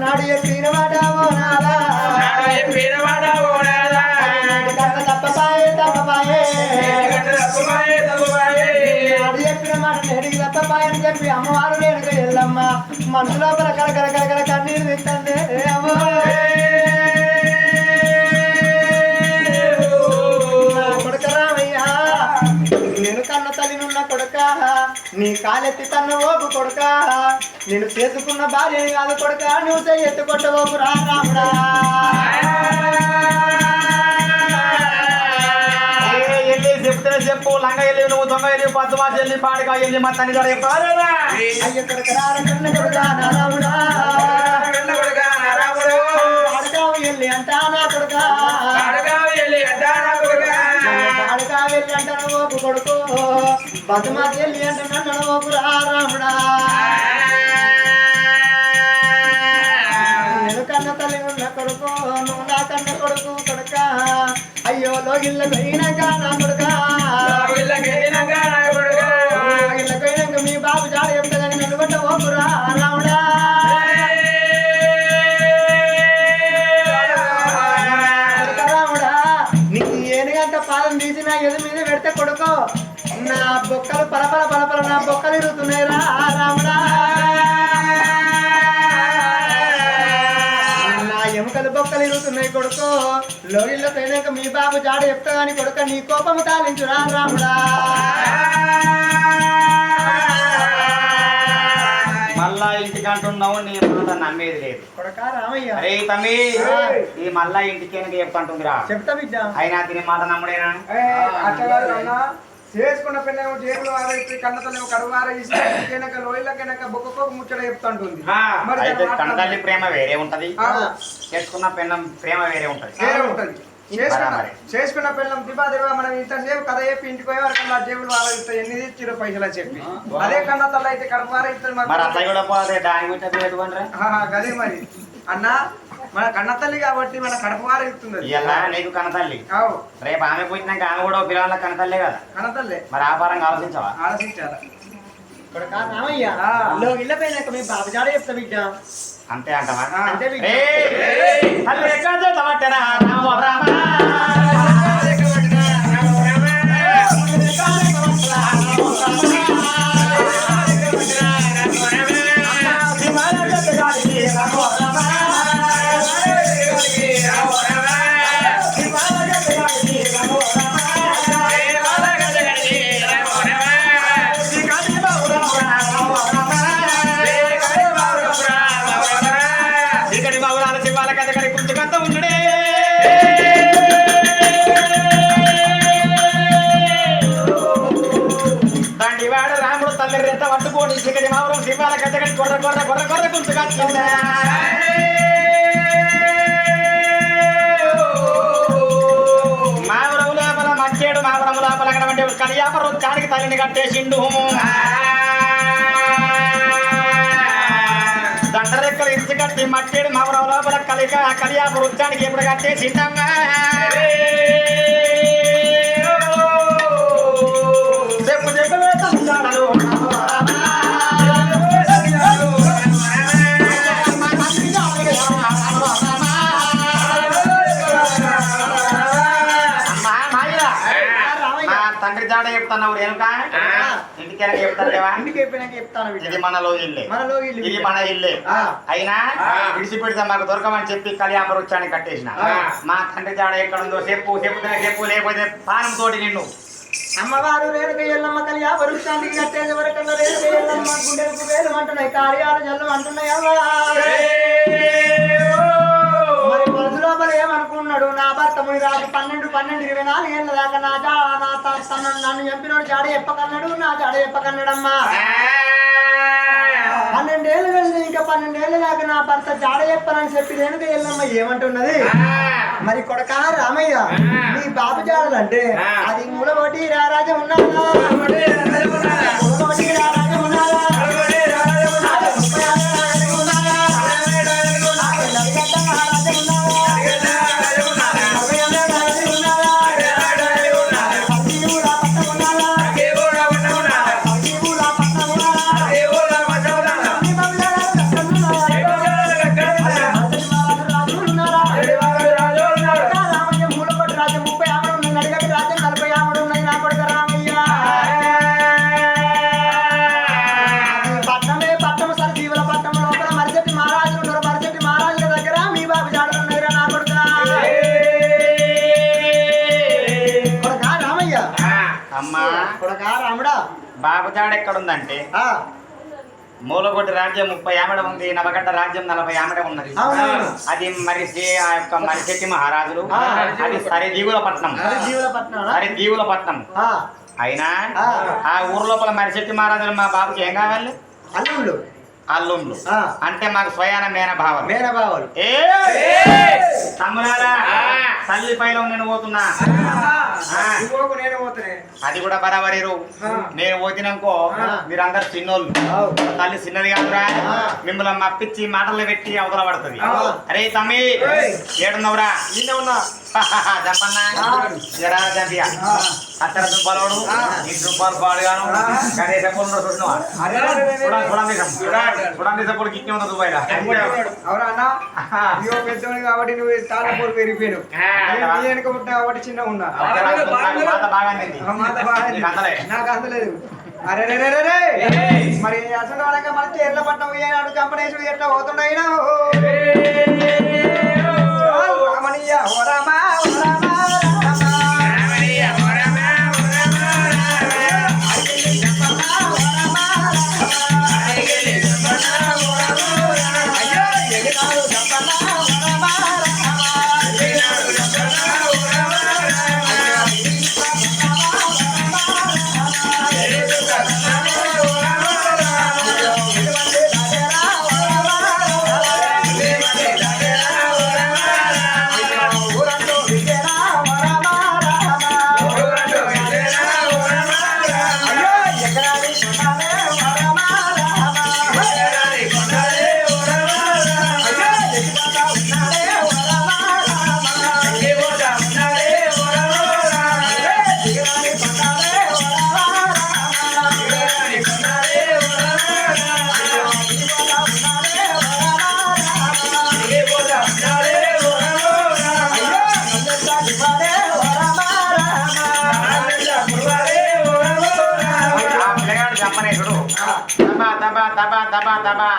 నాడు ఎప్పిన వాడావో నాదా తప్పపాయే తప్పపాయే నాడు చెప్పిన మాట నేడికి తప్పపాయని చెప్పి అమ్మవారు వేడుక ఎల్లమ్మ మనసు లోపల కలకల కలకల కన్నీరు తిట్టండి అమ్మో కొడుక రామయ్య నేను కన్న తల్లినున్న కొడుక నీ కాలెత్తి తన్న ఓపు కొడుక నేను చేసుకున్న భార్యని కాదు కొడుక నువ్వు చెయ్యెత్తి కొట్టవోపు రా రాముడా చెప్తే చెప్పు లంగ వెళ్ళి నువ్వు దొంగ వెళ్ళి పద్దుమా చెల్లి పాడిగా వెళ్ళి మా తల్లి గారు అయ్య కొడుక రారకన్న కొడుక నారాముడా అడగావు వెళ్ళి అంటా నా కొడుక అడగావు వెళ్ళి అంటాను ఓపు కొడుకు పద్దుమా చెల్లి అంటే నన్ను ఓపు రా రాముడా నేను కన్న తల్లి ఉన్న కొడుకు నువ్వు నా కన్న కొడుకు కొడుక అయ్యో లోగిళ్ళ పోయినాక నా కొడుక పోయినాక మీ బాబు జాడ చెప్తాదని నన్ను కొట్ట ఓపురా రాముడా రాముడా నీకు ఏనుగంట పాదం తీసి నా ఎదు మీద పెడితే కొడుకో నా బొక్కలు పలపల పలపల నా బొక్కలు ఇరుగుతున్నాయి రా రాముడా ఎముకలు బొక్కలు ఇరుగుతున్నాయి కొడుకు లోగిల్లో పోయినాక మీ బాబు జాడ చెప్తా గాని కొడుక నీ కోపము తాలించురా రాముడా మళ్ళా ఇంటికి అంటున్నావు నీ మాట నమ్మేది లేదు కొడుక రామయ్య అరే తమ్మి ఈ మళ్ళా ఇంటికి చెప్తుందిరా చెప్తా బిడ్డ అయినా తిని మాట నమ్ముడేనా చేసుకున్న పిల్లలు జేబులు వారైతే కన్నతల్లి కడుపు వారైనాక లోయలకైనాక బొక్కకు ముచ్చట చెప్తుంటుంది అయితే కన్నతల్లి ప్రేమ వేరే ఉంటది చేసుకున్న పిల్లం ప్రేమ వేరే ఉంటది చేసుకున్న పిల్లం దివా మనం ఇంతసేపు కథ చెప్పి ఇంటికి పోయే వరకు జేబులు వారైతే ఎన్ని ఇచ్చిరో పైసలు అని చెప్పి అదే కన్నతల్లి అయితే కడుపు వారైతే గదే మరి అన్న మన కన్నతల్లి కాబట్టి మన కడుపు వారైతుంది నీకు కన్నతల్లి రేపు ఆమె పోయినాక ఆమె కూడా పిల్లల కన్నతల్లే కదా కన్నతల్లే మరి ఆపారంగా ఆలోచించావా ఆలోచించాలా రామయ్య లోగిళ్ళ పోయినాక మీ బాబు జాడ చెప్తా బిడ్డ అంతే అంటవా అంతే బిడ్డ పట్టుకోండి చిక్కడి మావరం సింహాల కట్టగడి కొర్ర కొర్ర కొర్ర కొర్ర గుంతుగా మావరం లోపల మంచేడు మావరం లోపల కనబడి కలియాప వృత్తానికి తల్లిని కట్టేసిండు దండరెక్కలు ఇచ్చి కట్టి మట్టేడు మావరం లోపల కలియాప వృత్తానికి ఎప్పుడు కట్టేసిండమ్మా చెప్పు చెప్పు వేస్తాడు తండ్రి జాడ చెప్తున్నావు రేణుక ఇంటికి చెప్తాను ఇంటికి చెప్తాను ఇది మనలో ఇల్లే ఇది మన ఇల్లే అయినా విడిచిపెడితే మాకు దొరకమని చెప్పి కళ్యాణ వృక్షాన్ని కట్టేసిన మా తండ్రి జాడ ఎక్కడుందో చెప్పు చెప్పు లేకపోతే పానం తోటి నిన్ను అమ్మవారు రేణుక ఎల్లమ్మ కళ్యాణ వృక్షానికి కట్టేది వరకన్నా రేణుక ఎల్లమ్మ గుండెలకు వేలు అంటున్నాయి కార్యాలు జల్లు అంటున్నాయి మరి మనసు లోపల ఏమనుకున్నాడు నా భర్త మునిరాజు 12-24 ఏళ్ళ దాకా నన్ను చంపినోడు జాడ చెప్పకన్నాడు నా జాడ చెప్పకన్నాడమ్మా 12 ఏళ్ళు కలిసి ఇంకా 12 ఏళ్ళ దాకా నా భర్త జాడ చెప్పనని చెప్పి రేణుక ఎల్లమ్మ ఏమంటున్నది మరి కొడక రామయ్య నీ బాబు జాడలంటే అది మూలబోటి రారాజం ఉన్నారా మూలబోటి రారాజం ఉన్నారా రాముడా బాబుజాడ ఎక్కడుందంటే మూలగొడ్డి రాజ్యం 30 ఆమెడ ఉంది, నవగడ్డ రాజ్యం 40 ఆమెడ ఉన్నది. అది ఆ యొక్క మరిశెట్టి మహారాజులు, అది సరిదీవుల పట్నం. అయినా ఆ ఊరు లోపల మరిశెట్టి మహారాజులు మా బాబుకి ఏం కావాలి? అల్లుండ్లు అంటే మాకు స్వయాన మేనభావాలు. తమ్ములారా తల్లి పైలో నేను పోతున్నా, అది కూడా బరాబరీరు. నేను పోతిననుకో మీరందరు చిన్నోళ్ళు, తల్లి చిన్నది కాదురా, మిమ్మల్ని మప్పించి మాటలు పెట్టి అవతల పడుతుంది. అరే తమ్మి ఏడున్నావురా? చెప్పన్నా జరా చంపియా అత్తర దుంపలోడు ఈ దుంపలు పాడుగాను చూడండి సప్పుడు కిక్కి ఉంది దుబాయ్లా. పెద్దోని కాబట్టి నువ్వు చాలా పోరు పెరిగిపోయాను, వెనక పుట్టిన కాబట్టి చిన్న ఉన్నా నాకు అందలేదు. అరే మరి అసలు మన చీరల పట్నం ఏనాడు కంపెనీసు ఎట్లా పోతున్నాయినా రమణీయ ఓ రామా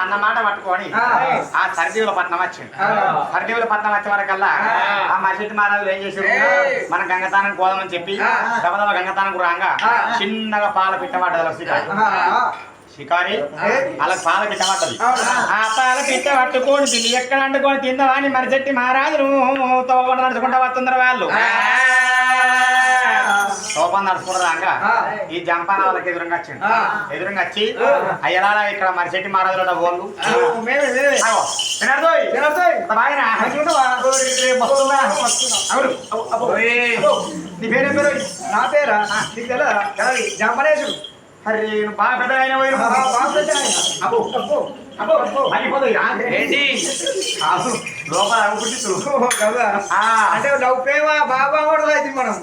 అన్నమాట పట్టుకొని ఆ సరిదీవుల పట్నం వచ్చింది. సరిదీవుల పట్నం వచ్చే వరకల్లా ఆ మసీద్ మహారాజులు ఏం చేశారు, మన గంగతానం కోదామని చెప్పి దబదబ గంగతానం రాగా చిన్నగా పాల పిట్టబడ్డది. షికారి అలా పాల పిట్ట పడ్డది. ఆ పాల పిట్ట పట్టుకొని తిని ఎక్కడ అంటుకొని తిందామా అని మరిచెట్టి మహారాజులు తోప నడుచుకుంటా వస్తున్నారు. వాళ్ళు తోపం నడుచుకుంటారాక ఈ జంపాన వాళ్ళకి ఎదురుగా వచ్చి అయ్యలా ఇక్కడ మరిచెట్టి మహారాజులు వాళ్ళు నీ పేరే పేరు? నా పేరా జంపనేశుడు. అరే బాగా పెద్ద ఆయన లోపల అంటే లవ్ ప్రేమ బాబా కూడా అయితే మనం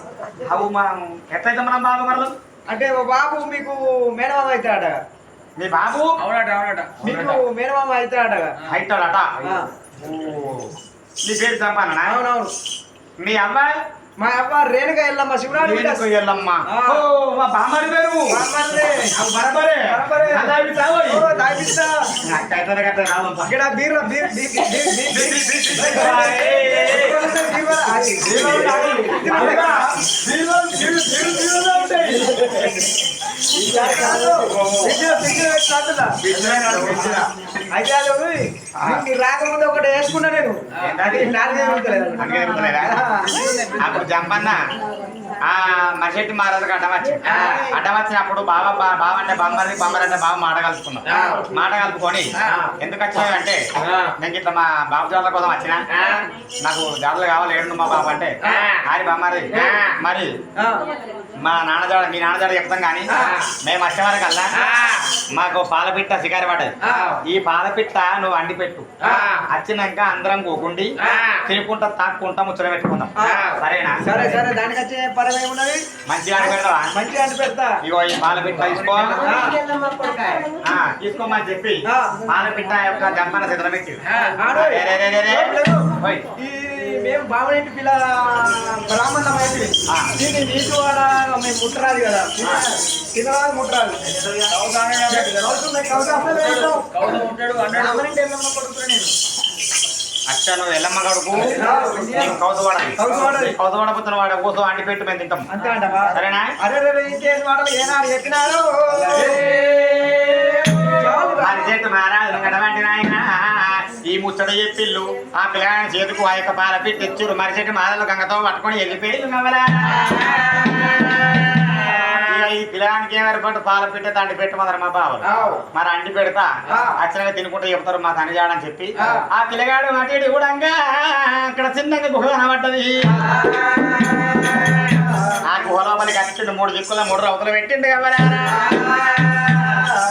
ఎట్లయితే మనం బాబు మరలు అంటే బాబు మీకు మేనమామ అవుతాడట. మీ బాబు మీకు మేనమామ అవుతాడట. అవుతాడట. నీ పేరు చంపానా? అవునవును. మీ అమ్మాయి? మా అమ్మ రేణుక ఎల్లమ్మ శివరాడు ఎల్లమ్మ. మా బామ్మడి పేరు ఇక్కడ బీర్ల అయితే రాకముందు ఒకటి వేసుకున్నా నేను. అప్పుడు జంపన్న ఆ మరిచెట్టి మహారాజుకి అడ్డం వచ్చినప్పుడు బావ అంటే బొమ్మరి అంటే బావ మాట కలుపుకున్నాం. మాట కలుపుకొని ఎందుకు వచ్చినాయంటే నేను ఇట్లా మా బాబు జాతర కోసం వచ్చిన, నాకు జాతరలు కావాలి ఏడు మా బాబు అంటే ఆరి బొమ్మరి మరి మా నాన్నజాడ మీ నాన్నజాడ చెప్తాం కానీ మేము వచ్చేవారికల్లా మాకు పాలపిట్ట శికారి పడ్డది. ఈ పాలపిట్ట నువ్వు అండి పెట్టు, వచ్చినాక అందరం కూకుండి తినుకుంటా తాక్కుంటా ముచ్చట పెట్టుకుందాం. సరేనా? సరే సరే. దానికి వచ్చే పరమే ఉన్నది. మంచిగా అండి పెడతావా? మంచిగా అండి పెడతా. ఇగో ఈ పాలపిట్ట తీసుకోమని చెప్పి పాలపిట్ట యొక్క జంపన సిద్ధం పెట్టి మేము బావనేంటి పిల్ల బ్రాహ్మణం అయితే దీన్ని నీటి వాడ మేము ముట్టరాదు కదా, తినరాదు ముట్టరాదు. అచ్చా నువ్వు ఎల్లమ్మ గడుపు నీకు కౌసవాడాలి కౌసవాడపోతున్న వాడు కోసం అంటి పెట్టు మేము తింటాం అంతే అంటవా? సరేనా అరే ఇంకేం మాటలు ఏనాడు చెప్పినారు అది చెట్టు మహారాజు కడవంటి నాయన ఈ ముచ్చట చెప్పిల్లు ఆ పిల్లగాని చేతికి ఆ యొక్క పాల పెట్టి తెచ్చురు మరి చెట్టు మహారాజు గంగతో పట్టుకొని వెళ్ళిపోయి నవ్వలా ఈ పిల్లగానికి ఏమేరపట్టు పాల పెట్టే తండ్రి పెట్టమన్నారు మా బావలు మరి అంటి పెడతా అచ్చనగా తినుకుంటూ చెప్తారు మా తండ్రి చేయడని చెప్పి ఆ పిల్లగాడు అటు ఇటు కూడా అక్కడ చిన్నగా గుహ కనబడ్డది ఆ గుహ లోపలికి కట్టిండు 3 దిక్కుల 3 రౌతులు పెట్టిండు కదా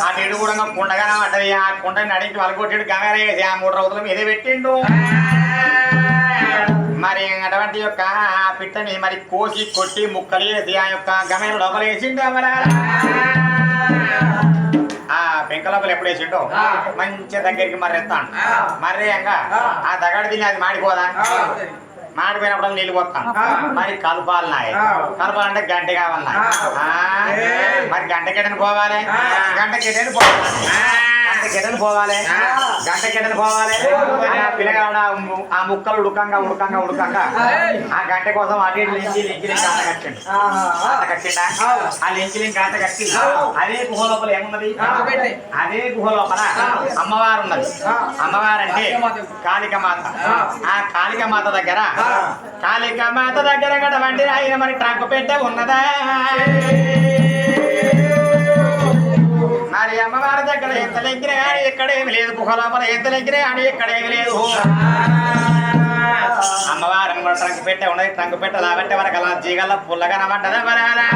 ఆ నీడు కూడా కుండగా కనబడ్డది ఆ కుండని నడికి వలగొట్టిండు గంగారేసి ఆ 3 రౌతుల మీదే పెట్టిండు మరి అటువంటి యొక్క పిట్టని మరి కోసి కొట్టి ముక్కలు వేసి ఆ యొక్క గమేలు లోపల వేసిండు ఆ పెంక లోపల ఎప్పుడు వేసిండో మంచి దగ్గరికి మరి ఎత్తాను మర్రేయంగా ఆ దగడు తిని అది మాడిపోదా మాడిపోయినప్పుడు నీళ్ళు పోతాను మరి కలపాలన్నాయి కలపాలంటే గంట కావాలన్నాయి మరి గంట కెట్టని పోవాలి గంట కెట్టని పోవాలి గంట కెట్టని పోవాలి పిల్లగాడు ఆ ముక్కలు ఉడకంగా ఆ గంట కోసం అటు లించి గంట కట్టండి గంట కట్టిండా ఆ లించి గంట కట్టి అదే గుహ లోపల ఏమున్నది అదే గుహ లోపల అమ్మవారు ఉన్నది అమ్మవారు అంటే కాళికమాత ఆ కాళికమాత దగ్గర గడవండి ఆయన మరి ట్రంక్ పెట్టే ఉన్నదా మరి అమ్మవారి దగ్గర ఎంత లెక్కిన కానీ ఎక్కడేమి లేదు గుహ లోపల ఎంత లెక్కిన కానీ ఎక్కడేమి లేదు అమ్మవారు కూడా ట్రంక్ పెట్టే ఉన్నది ట్రంక్ పెట్టే లాబట్టే వరకు అలా జీగర్ల పుల్లగా నమ్మంటదా మరారా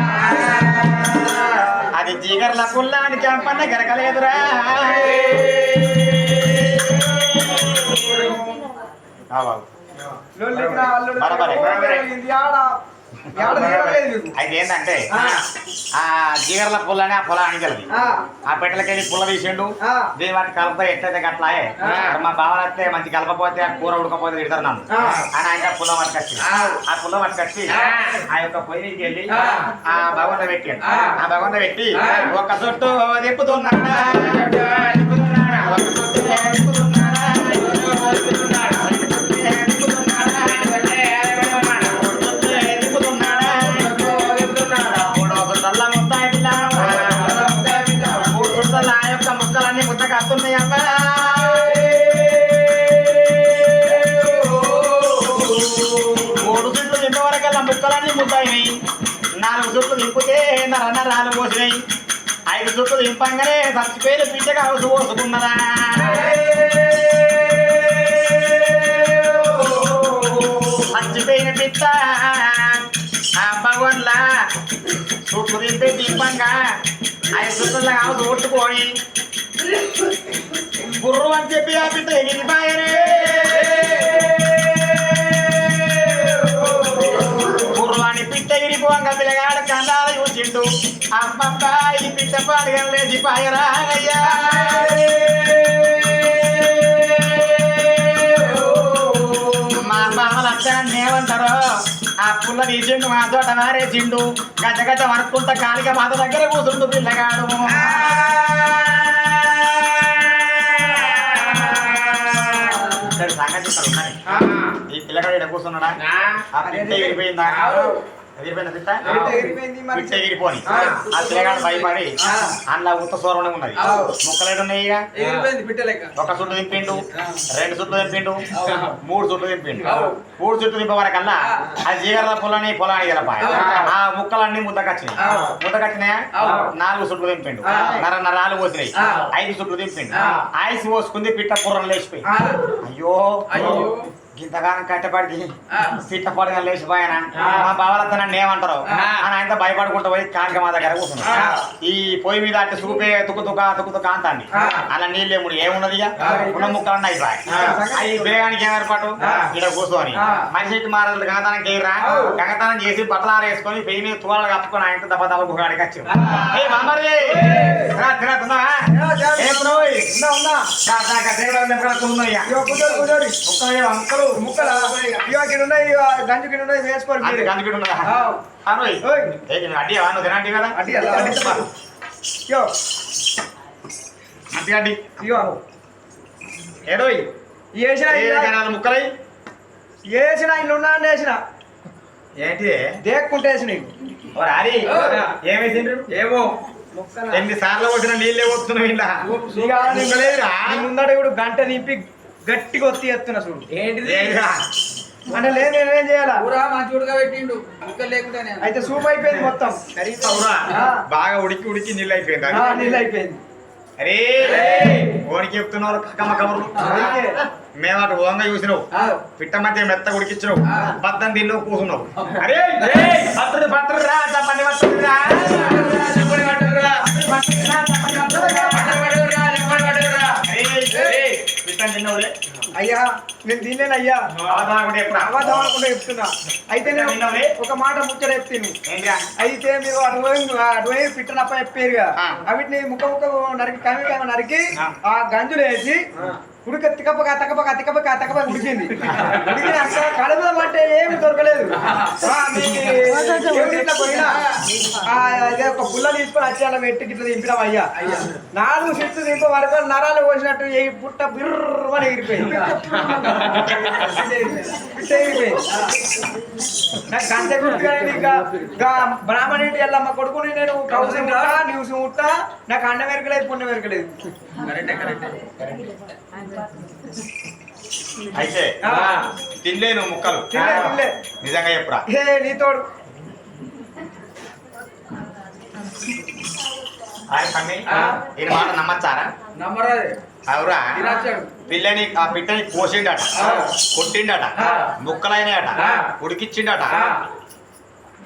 అది జీగర్ల పుల్ల అని చెంపన్న గరకలేదురా అయితే ఏంటంటే ఆ జీగర్ల పుల్లని ఆ పొలానికి వెళ్ళి ఆ పెట్టలకెళ్ళి పుల్ల తీసిండు దీని వాటి కలప ఎట్లయితే గట్లాయే మా బావనైతే మంచి కలపపోతే ఆ కూర ఉడకపోతే తిడతారు నన్ను అని ఆయన పుల్ల పట్టుకొచ్చి ఆ పుల్ల పట్టుకొచ్చి ఆ యొక్క పొయ్యికి వెళ్ళి ఆ భగవంత పెట్టి ఆ భగవంత పెట్టి ఒక చుట్టూ తిప్పుతున్నాడా ముక్కలన్నీ ముద్దగా వస్తున్నాయి అమ్మా 3 చుట్లు తిన్న వరకల్లా ముక్కలన్నీ ముద్దయినాయి 4 చుట్లు దింపితే నరాలు పోసినాయి 5 చుట్లు దింపంగానే చచ్చిపోయిన పిచ్చగా అవసరం పోసుకున్నదా చచ్చిపోయిన పిచ్చ ఆ భగవన్లా చుట్లు దింపే దింపంగా 5 చుట్ల కావచ్చు కొట్టుకొని గుర్రు అని చెప్పి ఆ పిట్ట ఎగిరిపాయనే గుర్రు అని పిట్ట ఎగిరిపోగా పిల్లగాడ కండాలు చూసిండు అమ్మమ్మ ఈ పిట్ట పాడుగా లేచిపాయరా అయ్యా మా బావలు అచ్చారని ఏమంటారో ఆ పుల్ల తీసిండు మా తోట మారేసిండు గజ వరకుంట కాలిక మాత దగ్గర కూర్చుండు పిల్లగాడు సంగతి ఈ పిల్లగాడు ఇక్కడ కూర్చున్నాడా ఆ పిట్ట ఎగిరిపోయిందా పిట్ట ఎగిరిపోని ఆ పిల్లగాడు భయపడి అందులో ఉత్త సోరణ ఉన్నది ముక్కలేడు ఉన్నాయి ఒక చుట్టు దింపిండు 2 చుట్లు దింపిండు 3 చుట్లు దింపిండు 3 చుట్లు దింపే వరకల్లా ఆ జీగర్ల పొలాన్ని వెళ్ళపాయ ఆ ముక్కలన్నీ ముద్దకొచ్చినాయా 4 చుట్లు దింపిండు నరాలు పోసినాయి 5 చుట్లు దింపిండు ఐస్ పోసుకుంది పిట్ట పుర్రలు లేచిపోయి అయ్యో ఇంతగానం కట్టపడికి పిట్టపడిగా లేచిపోయానా మా బావలతో నన్ను ఏమంటారు అని ఆయనతో భయపడుకుంటూ పోయి కాంక మా దగ్గర కూర్చున్నా ఈ పొయ్యి మీద అట్టు చూపే తుక్కుతుక్క అంతాన్ని అలా నీళ్ళేముడు ఏమున్నది ఉన్న ముక్కలన్నీ అయిపోయాయి అవి బేగానికి ఏమేర్పాటు ఇక్కడ కూర్చొని మనిషి మారదు గంగతానం చేయరా గంగతానం చేసి బట్టలు ఆరేసుకొని పెయ్యి మీద తువాలు కప్పుకొని ఆయనతో దెబ్బ గుగాడికి వచ్చి అంకలు ముక్కలు గంజుకి వేసుకోండి గంజుకి అడ్డి తినండి కదా అడ్డి ఏడోయ్ ముక్కలై వేసిన ఇల్లు ఉన్నా వేసిన ఏంటి దేక్కుంటే వేసిన హరి ఏమేసిండ్రు ఏమో ఎన్నిసార్లు వచ్చిన నీళ్ళే వస్తున్నావు ఇలా ముందట ఇప్పుడు గంట నింపి గట్టిగా ఒత్తి ఎత్తున్నా చూడు ఏంటిది అంటే లేదు నేనేం చేయాలా ఊరా మంచిగా పెట్టిండు ముక్కలు లేకుండానే అయితే సూప్ అయిపోయింది మొత్తం బాగా ఉడికి ఉడికి నీళ్ళు అయిపోయింది నీళ్ళు అయిపోయింది అరే ఓడికి చెప్తున్నారు కక్కమ్మ కబుర్లు మేము అటు ఓంగా చూసినావు పిట్ట మధ్య మెత్త ఉడికిచ్చినావు బద్దం దీనిలో కూర్చున్నావు అరే పత్రుడు పత్రుడు రా చెప్పండి పత్రుడు రా పిట్టని తిన్నావులే అయ్యా నేను తినలేను అయ్యా అవధానకుండా చెప్తున్నా అయితే నేను ఒక మాట ముచ్చట చెప్తాను అయితే మీరు అటువైపు పిట్టనప్ప చెప్పారుగా అవిటిని ముక్క ముక్క నరికి కమి నరికి ఆ గంజులు వేసి ఉడిక తిక్కపక ఉడికింది ఉడికినాక కడుపులో అంటే ఏమి దొరకలేదు ఇట్లా పోయినా అదే ఒక పుల్ల తీసుకొని వచ్చి అలా పెట్టి ఇట్లా దింపినాం అయ్యా 4 సిట్లు దింప వరకు నరాలు పోసినట్టు ఏ పుట్ట బిర్రమని ఎగిరిపోయింది నాకు గంట గుర్తుగానే ఇంకా బ్రాహ్మణ ఇంటి వెళ్ళమ్మ కొడుకుని నేను కౌసు ముట్టా న్యూస్ ముట్టా నాకు అండ మెరకలేదు పుణ్య మెరకలేదు అయితే తినలేను ముక్కలు నిజంగా చెప్పురా నీతోడు ఈ మాట నమ్మచ్చారా నమ్మరాదే అవురా తినచ్చాడు పిల్లని ఆ పిట్టని కోసిండట కొట్టిండట ముక్కలైనట ఉడికిచ్చిండట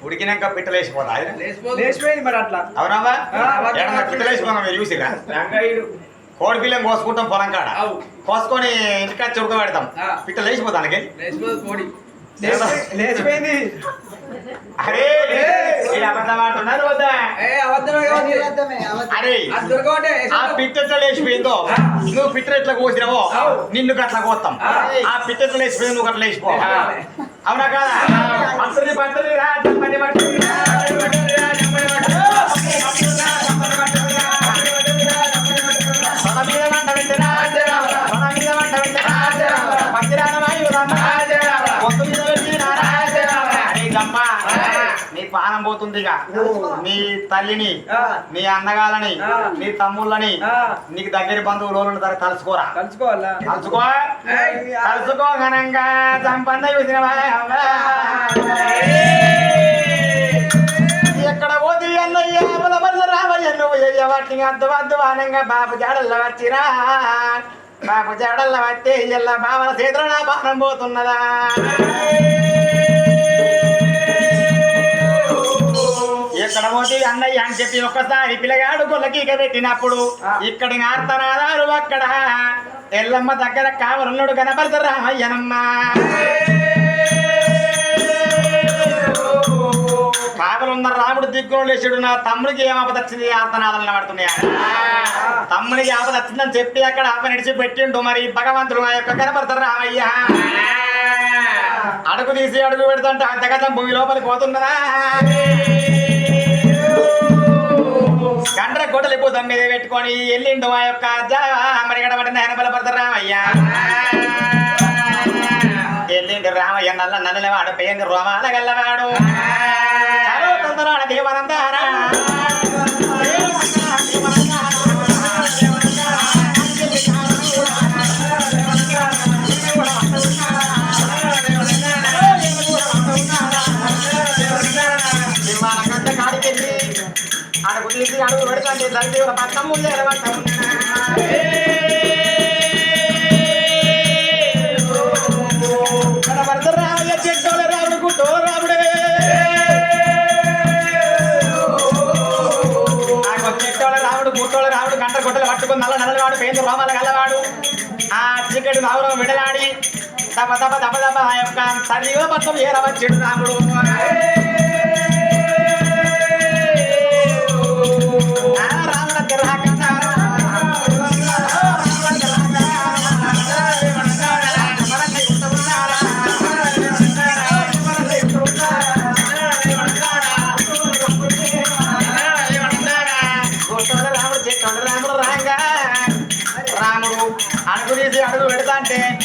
ఉడికినాక పిట్టలు వేసిపోతా లేచిపోయింది మరి అట్లా అవునావా పిట్టలు వేసిపోతాం మీరు చూసిరా కోడి పిల్లని కోసుకుంటాం పొలం కాడ కోసుకొని ఇంటికాడ చుడకబెడతాం పిట్టలు వేసిపోతానికి కోడి లేచిపోయింది అరే అబద్ధం ఆడుతున్నారు వద్దా అరే ఆ పిట్ట ఎట్లా లేచిపోయిందో నువ్వు పిట్ట ఎట్లా కోసినావో నిన్ను అట్లా కోస్తాం ఆ పిట్ట ఎట్లా లేచిపోయింది నువ్వు అట్లా లేచిపో అవునా కాదా పత్రుడి పత్రుడి రా చెప్పండి నీ పానం పోతుందిగా నీ తల్లిని నీ అన్నగాలని నీ తమ్ముళ్ళని నీకు దగ్గర బంధువులు తలుసుకోరా తలుసుకో ఘనంగా సంపన్న ఎక్కడ పోతే అన్నయ్య రామయ్య నువ్వు వాటిని అద్దువానంగా బాబు జాడల్లో వచ్చిరా బాబు జాడల్లో వస్తే ఎల్ల బావల చేతులు నా పానం పోతున్నదా ఎక్కడ పోతే అన్నయ్య అని చెప్పి ఒక్కసారి పిల్లగాడు గొల్లకీక పెట్టినప్పుడు ఇక్కడి ఆర్తనాదారు అక్కడ ఎల్లమ్మ దగ్గర కావలున్నాడు కనపడతారు రామయ్యనమ్మ కావలున్న రాముడు దిగ్గులు లేచాడు నా తమ్ముడికి ఏం ఆపద వచ్చింది ఆర్తనాదాలు పడుతున్నాయా తమ్ముడికి ఆపద వచ్చిందని చెప్పి అక్కడ ఆప నడిచి పెట్టిండు మరి భగవంతుడు ఆ యొక్క కనపడతారు రామయ్య అడుగు తీసి అడుగు పెడుతుంటే అంతగతం భూమి లోపలికి పోతున్నదా గండ్ర గొడ్డలి పూతం మీద పెట్టుకొని వెళ్ళిండు ఆ యొక్క మరి గడబడిన ఆయన బలపడతారు రామయ్య వెళ్ళిండు రామయ్య నల్లవాడు పేరు రోమాల గల్లవాడు తొందర దేవనందారా అడుగు తీసి అడుగు పెడతాంటే తండ్రి పట్టం ముందే రామయ్య చెట్టోల రాముడు గుట్టో రాముడే చెట్టోల రాముడు గుట్టోల రాముడు గంట గుట్టలు పట్టుకుని నల్లవాడు పేరు రోమాల గల్లవాడు ఆ చీకటి రావులో విడలాడి దప దప దప దప ఆ యొక్క సరివ పట్టం ఏరవచ్చాడు రాముడు రాముడు అడుగు తీసి అడుగు పెడతా అంటే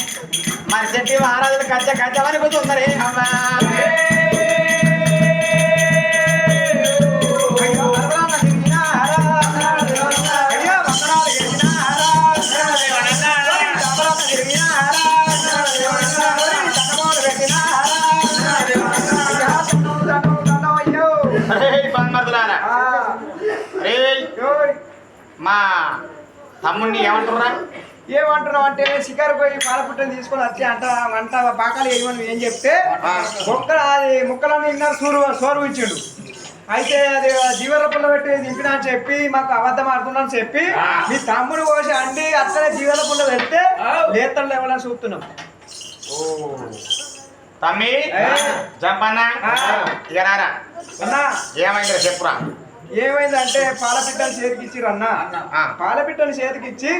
మరి చెట్టి మహారాజులు కచ్చ కచ్చమని కూర్చుందరే అమ్మా మా తమ్ముడిని ఏమంటున్నా ఏమంటున్నావు అంటే షికారు పోయి పాలపుట్టని తీసుకొని వచ్చి అంట పాకాలు వేయమని ఏం చెప్తే అది ముక్కలన్నీ విన్నారు సోరు ఇచ్చిండు అయితే అది జీవరపుల్లో పెట్టి దింపినా అని చెప్పి మాకు అబద్ధం ఆడుతున్నాను చెప్పి మీ తమ్ముడు కోసి అండి అట్లనే జీవరపుల్లో పెడితే లేతలు లేవాలని చూస్తున్నాం. తమ్మి జంపన్నా ఇక రారా అన్నా ఏమైందిరా చెప్పురా ఏమైందంటే పాలపిట్టని చేతికిచ్చిర్రు అన్న పాలపిట్టని చేతికిచ్చి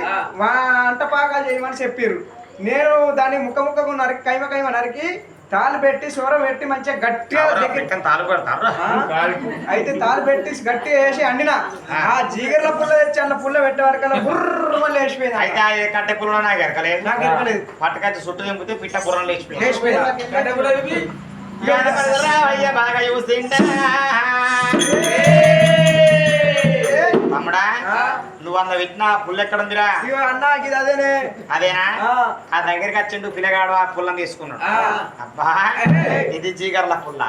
మా అంట పాకాలు చేయమని చెప్పిర్రు. నేను దాన్ని ముక్కకు నరికి కైమ నరికి తాలు పెట్టి సూర పెట్టి మంచిగా గట్టిగా అయితే తాలు పెట్టి గట్టిగా వేసి అండిన ఆ జీగర్ల పుల్ల తెచ్చి అన్న పుల్ల పెట్టే వరకల్లా బుర్ర మళ్ళీ వేసిపోయింది. అయితే కట్టె పుల్ల నాకు ఎరకలేదు నాకు ఎరకలేదు పట్టకచ్చి చుట్టూ తెంపితే పిట్ట పుర్రం లేచిపోయింది. బాగా చూసింటా తమ్ముడా నువ్వు అంత విట్టిన పుల్ల ఎక్కడుందిరా అన్నా ఇది అదేనే అదేనా ఆ దగ్గరికి వచ్చిండు పిల్లగాడు ఆ పుల్లని తీసుకున్నాడు. అబ్బా ఇది జీగర్ల పుల్ల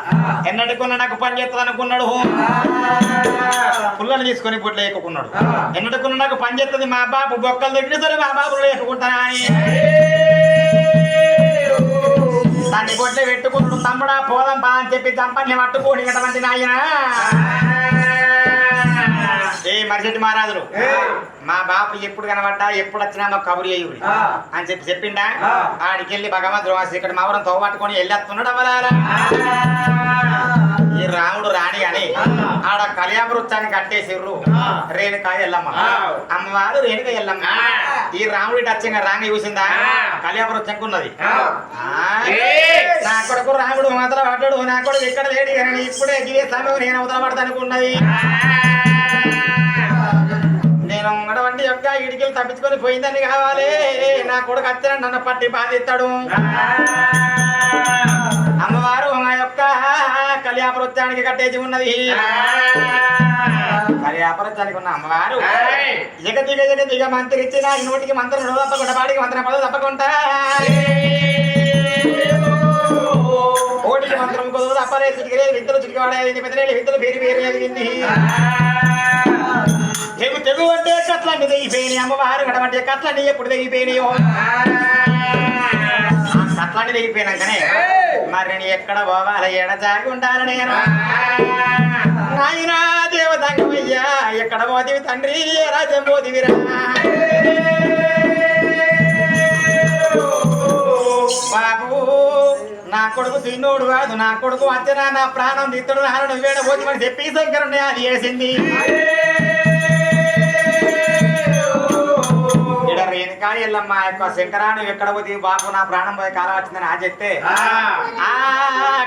ఎన్నటికున్నా నాకు పని చేస్తుంది అనుకున్నాడు పుల్లని తీసుకొని పుట్ల ఎక్కుకున్నాడు. ఎన్నటికున్నా నాకు పని చేస్తుంది మా బాబు బొక్కలు దగ్గర సరే మా బాబులు ఎక్కుకుంటానా అని దాన్ని పొట్లే పెట్టుకున్నాడు. తమ్ముడా పోదాం బా అని చెప్పి దంపని పట్టుకోని ఎటువంటి నాయన ఏ మరిచెట్టి మహారాజులు మా బాపు ఎప్పుడు కనబడ్డా ఎప్పుడు వచ్చినా మాకు కబురు అయ్యి అని చెప్పి చెప్పిండా. ఆడికెళ్ళి భగవంతుడు ఇక్కడ మావరం తోబట్టుకొని వెళ్ళేస్తున్నాడు అమరాల ఈ రాముడు రాణి అని ఆడ కళ్యాణ వృత్తాన్ని కట్టేసిర్రు. రేణుక ఎల్లమ్మ అమ్మవారు రేణుక ఎల్లమ్మ ఈ రాముడి టచ్చింగ్ రాంగ చూసిందా కళ్యాణ వృత్తంకు ఉన్నది. నా కొడుకు రాముడు మాత్రం పడ్డాడు నా కొడుకు ఇక్కడ లేడు కానీ ఇప్పుడే గిరే సమయం నేను అవతల పడతానుకున్నది. నేను వంటి యొక్క ఇడికిలు తప్పించుకొని పోయిందని కావాలి నా కొడుకు వచ్చిన నన్ను పట్టి బాధిస్తాడు. అమ్మవారు మా యొక్క కళ్యాణపురత్యానికి కట్టేసి ఉన్నది. కళ్యాణపురత్యానికి ఉన్న అమ్మవారు జగ దిగ మంత్రిచ్చి నా నోటికి మంత్రం తప్పకుండా పాడికి మంత్రం పదవి తప్పకుండా ఓటికి మంత్రం కుదరదు అప్పలే చిటికలేదు విత్తలు చిటికవాడేది పెద్దలేడు విత్తలు పేరు పేరు ఎదిగింది. తెగు అంటే కట్లండి తెగిపోయినాయి అమ్మవారు గడమంటే కట్లండి ఎప్పుడు తెగిపోయినాయో కట్లండి తెగిపోయినాకనే మరి నేను ఎక్కడ పోవాలి ఎడ జాగి ఉండాలి నేను నాయనా దేవతంగమయ్యా ఎక్కడ పోతివి తండ్రి రాజ్యం పోతివిరా బాబు నా కొడుకు తిన్నోడు కాదు నా కొడుకు వచ్చినా నా ప్రాణం తిత్తడు నాన్న వేడ పోతి మరి చెప్పి శంకరుణ్ణి అది చేసింది. రేణుకా ఎల్లమ్మ యొక్క శంకరాను ఎక్కడ పోతే బాబు నా ప్రాణం పోయి కాలం వచ్చిందని ఆ చెప్తే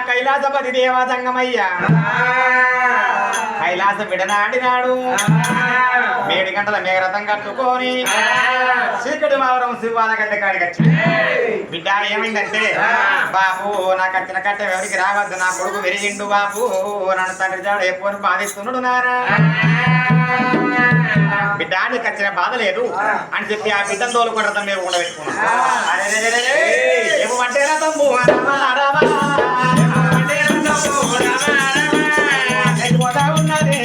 కైలాసపతి దేవాసంగమయ్యా కైలాసం విడనాడినాడు. 7 గంటల మేఘరథం కట్టుకొని చీకటి మావరం శివాల గడ్డ కాడికి వచ్చి బిడ్డ ఏమైందంటే బాబు నాకు వచ్చిన కట్ట ఎవరికి రావద్దు నా కొడుకు విరిగిండు బాబు నన్ను తండ్రి జాడు ఎప్పుడు బాధిస్తున్నాడు నారా బిడ్డ నీకు వచ్చిన బాధ లేదు అని చెప్పి ఆ బిడ్డను తోలుకుంటాం మేము కూడా పెట్టుకున్నాం. ఏమంటే రథంబు ఉన్నది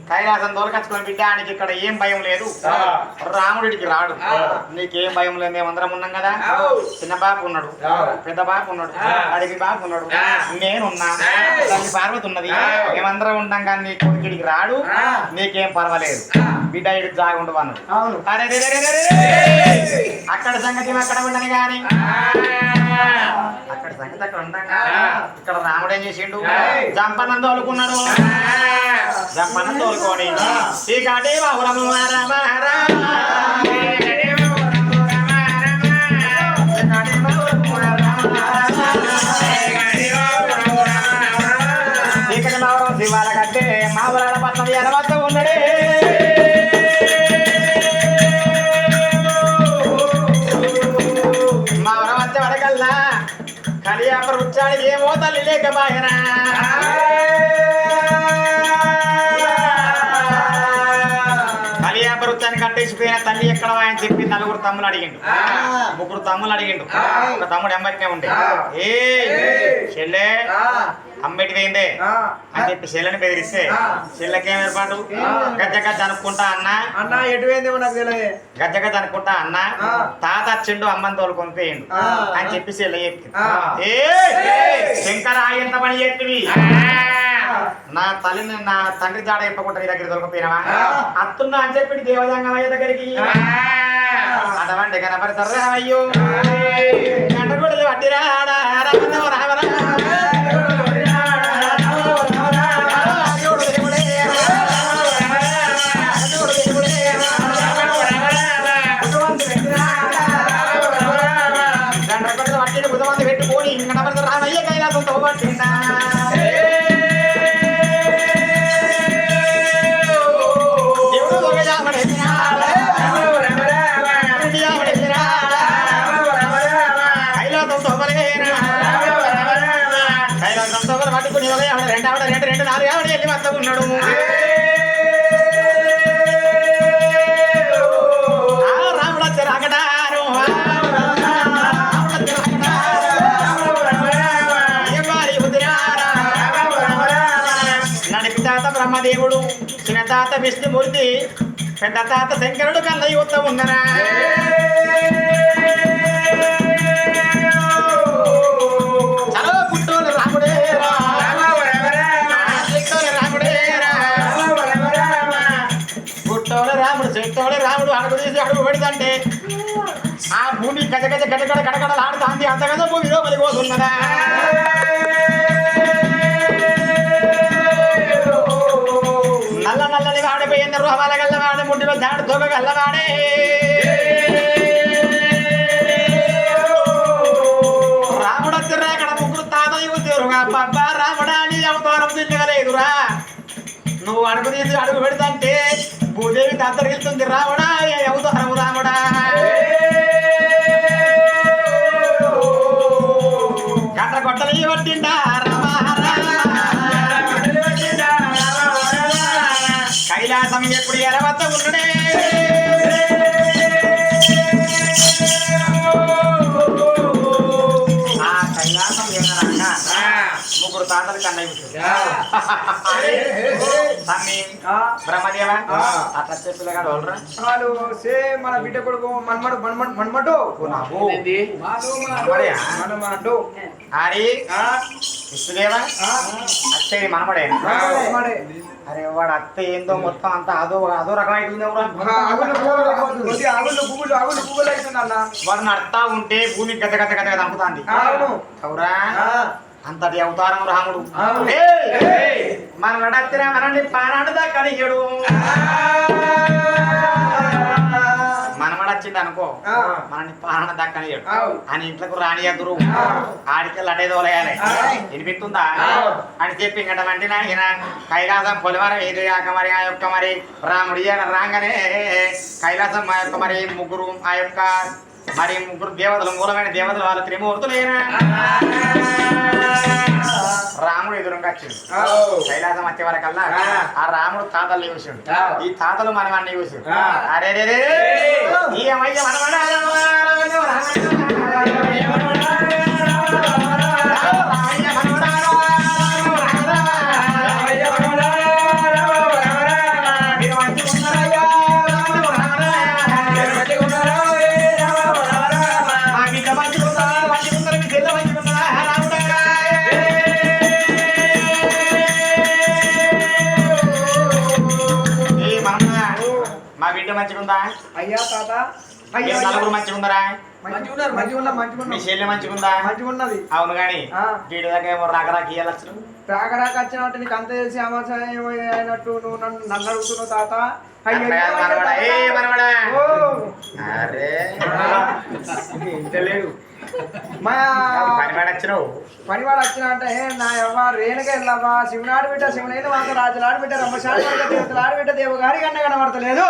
కైలాసం తోలకచ్చుకొని బిడ్డానికి ఇక్కడ ఏం భయం లేదు రాముడికి రాడు నీకేం భయం లేదు మేమందరం ఉన్నాం కదా. చిన్న బాబు ఉన్నాడు పెద్ద బాబు ఉన్నాడు అడిగి బాబు ఉన్నాడు నేనున్నా తల్లి పార్వతి ఉన్నది మేమందరం ఉంటాం కానీ నీ కొడుకుడికి రాడు నీకేం పర్వాలేదు బిడ్డ ఇడికి జాగుండవు అన్నాడు. అక్కడ సంగతి అక్కడ ఉండని గాని అక్కడ సంగతి అక్కడ ఉండగా ఇక్కడ రాముడు ఏం చేసిండు జంపనం తోలుకున్నాడు జంపనం తోలుకొని చీకటి బాబురము రామ రామ శివాల కంటే మామూల పట్నం ఎనవద్ద ఉన్నడే మామూల వచ్చ వడకల్లా కలియాపర ఉచ్చాడికి ఏమో తల్లి లేక బాయనా కలియాపర ఉచ్చాన్ని కట్టేసిపోయిన తల్లి ఎక్కడ అని చెప్పి నలుగురు తమ్ములు అడిగిండు ముగ్గురు తమ్ములు అడిగిండు ఒక తమ్ముడు ఎంబటినే ఉండే ఏ చెల్లె అమ్మేటి పోయిందే అని చెప్పి చెల్లెని బెదిరిస్తే చెల్లెకేం ఏర్పాటు గజ్జ గజ్జ అనుకుంటా అన్న ఎటు పోయిందేమో నాకు తెలియదు గజ్జ గజ్జ అనుకుంటా అన్న తాత వచ్చిండు అమ్మని తోలుకొని పోయిండు అని చెప్పి చెల్లె చెప్పింది శంకర ఎంత పని చెప్పివి నా తల్లిని నా తండ్రి జాడ చెప్పకుండా నీ దగ్గర దొరకపోయినావా అత్తున్నా అని చెప్పి దేవదంగమయ్య దగ్గరికి అటువంటి కనపడతారా అయ్యో కంటగొడలు వడ్డీరాడా రామరామ బుధమంది పెట్టుకొని కనపడతారు రామయ్య కైలాసం తోబట్టిందా రెండు నాలుగు ఆవిడ వెళ్ళి వస్తా ఉన్నాడు రాముడు వచ్చారు అగడారు నడిపి తాత బ్రహ్మదేవుడు చిన్న తాత విష్ణుమూర్తి పెద్ద తాత శంకరుడు కళ్ళ యువత ఉన్నారా చలో పుట్టోలు రాముడే పుట్టోలు రాముడు చెట్టోలు రాముడు అడుగు తీసి అడుగు పెడుతుంటే ఆ భూమి గజ గజ గజగడ గడగడలు ఆడుతాంది అంత గజ భూమిలో పలిపోతున్నదా నల్ల నల్లని వాడిపోయింది రోహాల గల్లవాడే ముడ్డిలో దాడి తోక గల్లవాడే రాముడు వచ్చిర్రా అక్కడ ముగ్గురు తాతయ్య ఉద్యోగం బాబా రాముడా నీ అవతారం తిరగలేదురా నువ్వు అడుగు తీసి అడుగు పెడతాంటే భూదేవి దత్తరిస్తుంది రాముడా ఏ అవతారం రాముడా గట్ట కొట్టలు పట్టిండా కైలాసం ఎప్పుడు ఎరవద్ద ఉన్నడే ఆ కైలాసం ఏమన్నా ముగ్గురు తాతలు కన్నయ్య బ్రహ్మదేవ అట్లా చెప్పిల్లగాడు వాళ్ళు సేమ్ మన బిడ్డ కొడుకు మన్మడు ఆడి విష్ణుదేవా అత్తయ్య మనమడే అరే వాడు అత్త ఏందో మొత్తం అంతా అదో రకమైంది వాడిని అడతా ఉంటే భూమి గత గత గత అనుకుతాంది అవురా అంతటి అవతారం రాముడు మన నడత్తిన మనని పానాడుదా కడిగాడు మనమడొచ్చింది అనుకో మనని పాలన దక్కనియాడు అని ఇంట్లోకి రానియదురు ఆడికెళ్ళి అడేదోలేయాలి వినిపిస్తుందా అని చెప్పి ఇంకట వంటిన ఈయన కైలాసం పొలివారం ఏది కాక మరి ఆ యొక్క మరి రాముడి రాగానే కైలాసం ఆ యొక్క మరి ముగ్గురు ఆ యొక్క మరి ముగ్గురు దేవతలు మూలమైన దేవతలు వాళ్ళ త్రిమూర్తులేనా రాముడు ఎదురుగా వచ్చిండు కైలాసం వచ్చే వరకల్లా ఆ రాముడు తాతలు చూసాడు ఈ తాతలు మనమన్నీ చూసాడు అరే రే ఈ అమ్మాయి మనమడా మా బిడ్డ మంచిగుందా అయ్యా తాత నలుగురు మంచిగుందరా మీ చెల్లె మంచిగుందా మంచిగా ఉన్నది. అవును గాని ఆ. వీడి దగ్గర ఏమో రాకరాకి ఇయ్యాలచ్చు రాకరాక వచ్చినట్టు నీకు అంత తెలిసి అమాసాయం అయినట్టు నువ్వు నన్ను అడుగుతున్నావు తాత. అయ్యో, మనవడా ఏ మనవడా ఓ, అరే తెలియదు. మా పని పడచ్చినావు పనివాడు వచ్చిన అంటే నా ఎవ్వ రేణుగా వెళ్ళవా శివనాడు బిడ్డ శివనైన మాత రాజులాడు బిడ్డ రమ్మశాడు దేవతలాడు బిడ్డ దేవగారి కన్నా కనబడతలేదు.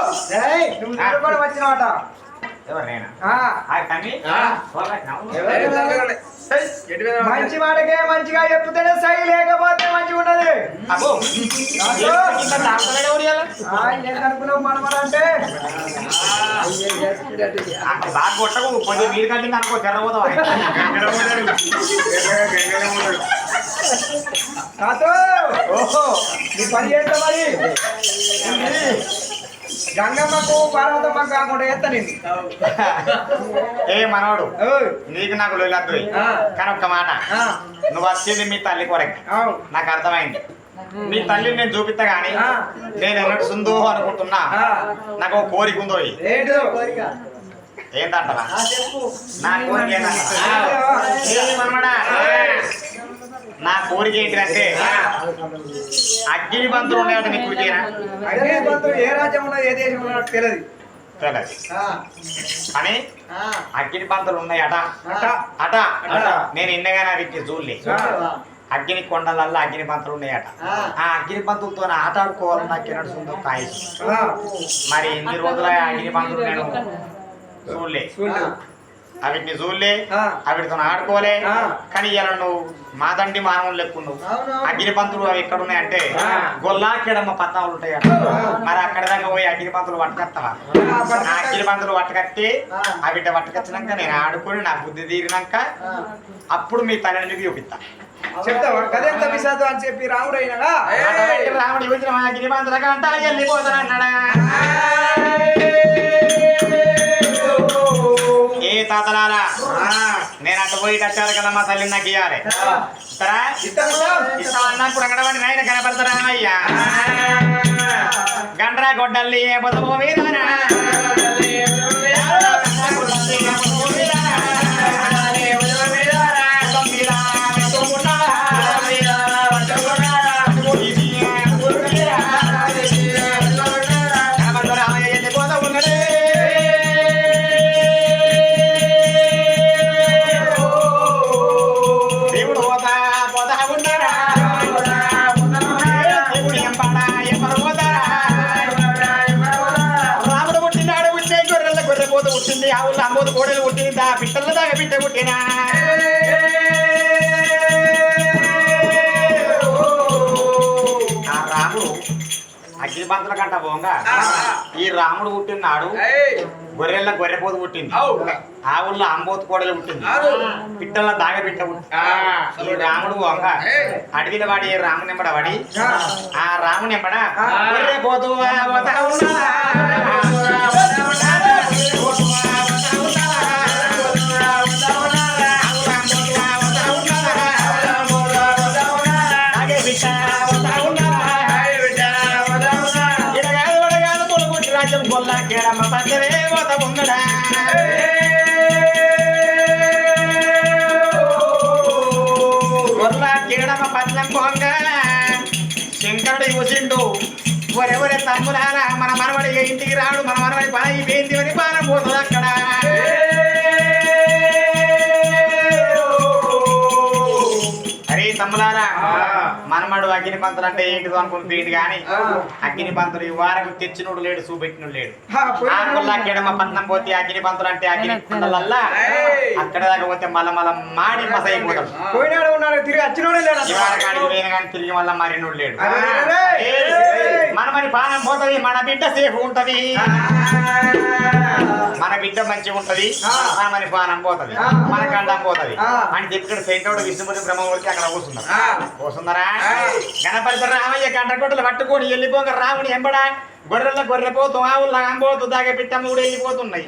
నువ్వు నిలబడి వచ్చినవాట. ఎవరు నేనా ఆ, కానీ మంచి మాటకే మంచిగా చెప్తేనే సై, లేకపోతే మంచిగా ఉన్నది. అబ్బో ఏంటనుకున్నావు మనమనంటే బాగా కొట్టకు కొంచెం నీరు కట్టింది అనుకో తెరబోతావు తాతో ఓహో నీ పని చేస్తా మరి. గంగమ్మకు పార్వతమ్మకు కాకుండా ఎత్తా నేను. ఏ మనవాడు ఓయ్, నీకు నాకు లొల్లద్దు ఆ. కానీ ఒక్క మాట ఆ, నువ్వు వచ్చేది మీ తల్లి కొరకు అవు. నాకు అర్థమైంది నీ తల్లిని నేను చూపిస్తా గానీ ఆ. నేను ఎన్నడుస్తుందో అనుకుంటున్నా ఆ. నాకు ఒక కోరిక ఉందో ఏంటిదో కోరిక? ఏంటంటారా నా కోరిక ఏంటంటారా? ఏ మనమడా నా కోరిక ఏంటంటే అగ్ని బంతులు ఉన్నాయట నీ కోరికేనా అగ్నిపంతులు ఏ రాజ్యం ఉన్నది ఏ దేశం ఉన్నదో తెలియదు. తెలియదు ఆ, కానీ ఆ, అగ్ని పంతులు ఉన్నాయట అట. అట అట. నేను ఎన్నగానే వీటిని చూడలే ఆ. అగ్ని కొండలల్లో అగ్ని పంతులు ఉన్నాయట ఆ అగ్ని పంతులతో ఆట ఆడుకోవాలని నాకు నడుస్తుందో కాయసు ఆ, మరి ఎన్ని రోజుల అగ్ని పంతులు నేను చూడలే చూడు. అవిటిని చూడలే ఆ. అవిటితో ఆడుకోలే ఆ. కానీ ఇలా నువ్వు మా తండ్రి మానవులు లెక్కున్నావు అవునవును. అగ్ని పంతులు అవి ఎక్కడ ఉన్నాయంటే ఆ. గొల్లాకెడమ్మ పట్నాలు ఉంటాయట ఆ. మరి అక్కడ దాకా పోయి అగ్ని పంతులు పట్టుకొస్తావా ఆ అగ్ని పంతులు పట్టుకట్టి ఆ. అవిట పట్టుకొచ్చినాక నేను ఆడుకొని నా బుద్ధి తీరినాక ఆ. అప్పుడు మీ తల్లిని చూపిస్తా చెప్తావా కదెంత విషాదం అని చెప్పి రాముడు అయినగా రాముడు యోజన అగ్ని పంతుల కంట వెళ్ళిపోతానన్నాడా ఏ తాతలారా నేను అటు పోయి వచ్చారు కదా మా తల్లిని నాకు ఇవ్వాలి సరే ఇస్తా అన్నప్పుడు అక్కడ వాడి నాయన కనపడతారా అయ్యా గండ్రా గొడ్డల్లి ఏ బతుకు మీదనా పుట్టింది ఆవులు అమ్మోదు కోడలు పుట్టింది దా పిట్టల దాకా బిడ్డ పుట్టినా ఆ రాముడు అగ్ని పంతుల కంట పోగా ఈ రాముడు పుట్టినాడు గొర్రెల గొర్రెపోతు పుట్టింది ఆవుల్లో అంబోతు కోడలు పుట్టింది పిట్టల దాగ బిడ్డ పుట్టింది ఈ రాముడు పోక అడవిల వాడి రాముని ఎంబడ వాడి ఆ రాముని ఎంబడ గొర్రెపోతు గొల్లాకేడమ్మ పచ్చరే పోత ఉన్నడా గొల్లాకేడమ్మ పచ్చం పోంగ శంకరుడు యువసిండు ఎవరెవరే తమ్ములారా మన మనవడిగా ఇంటికి రాడు మన మనవడి పని పేంది అని పానం పోతుంది అక్కడ అరే తమ్ములారా మనమడు అగ్ని పంతులు అంటే ఏంటిదో అనుకుని పీటి కానీ అగ్ని పంతులు ఈ వారకు తెచ్చినోడు లేడు చూపెట్టినోడు లేడు ఆకుల్లాకేడమ్మ పట్నం పోతే అగ్ని పంతులు అంటే అగ్ని పంతులల్లా అక్కడ దాకా పోతే మళ్ళా మళ్ళా మాడి మసైపోతాడు పోయినాడు ఉన్నాడు తిరిగి వచ్చినోడే లేడు ఈ వారకాడికి పోయిన కానీ తిరిగి మళ్ళా మారినోడు లేడు మనమని పానం పోతుంది మన బిడ్డ సేఫ్ ఉంటది మన బిడ్డ మంచిగా ఉంటది మనమని పానం పోతుంది మన కండం పోతుంది అని చెప్పి శంకరుడు విష్ణుమూర్తి బ్రహ్మమూర్తి అక్కడ కూర్చున్నారా గణపతి రామయ్య గంటకొట్టలు పట్టుకొని వెళ్ళిపోక రాముని ఎంబడా గొర్రెల గొర్రెపోతూ ఆవుల అంబోతు దాకా పిట్టమ్మ కూడా వెళ్ళిపోతున్నాయి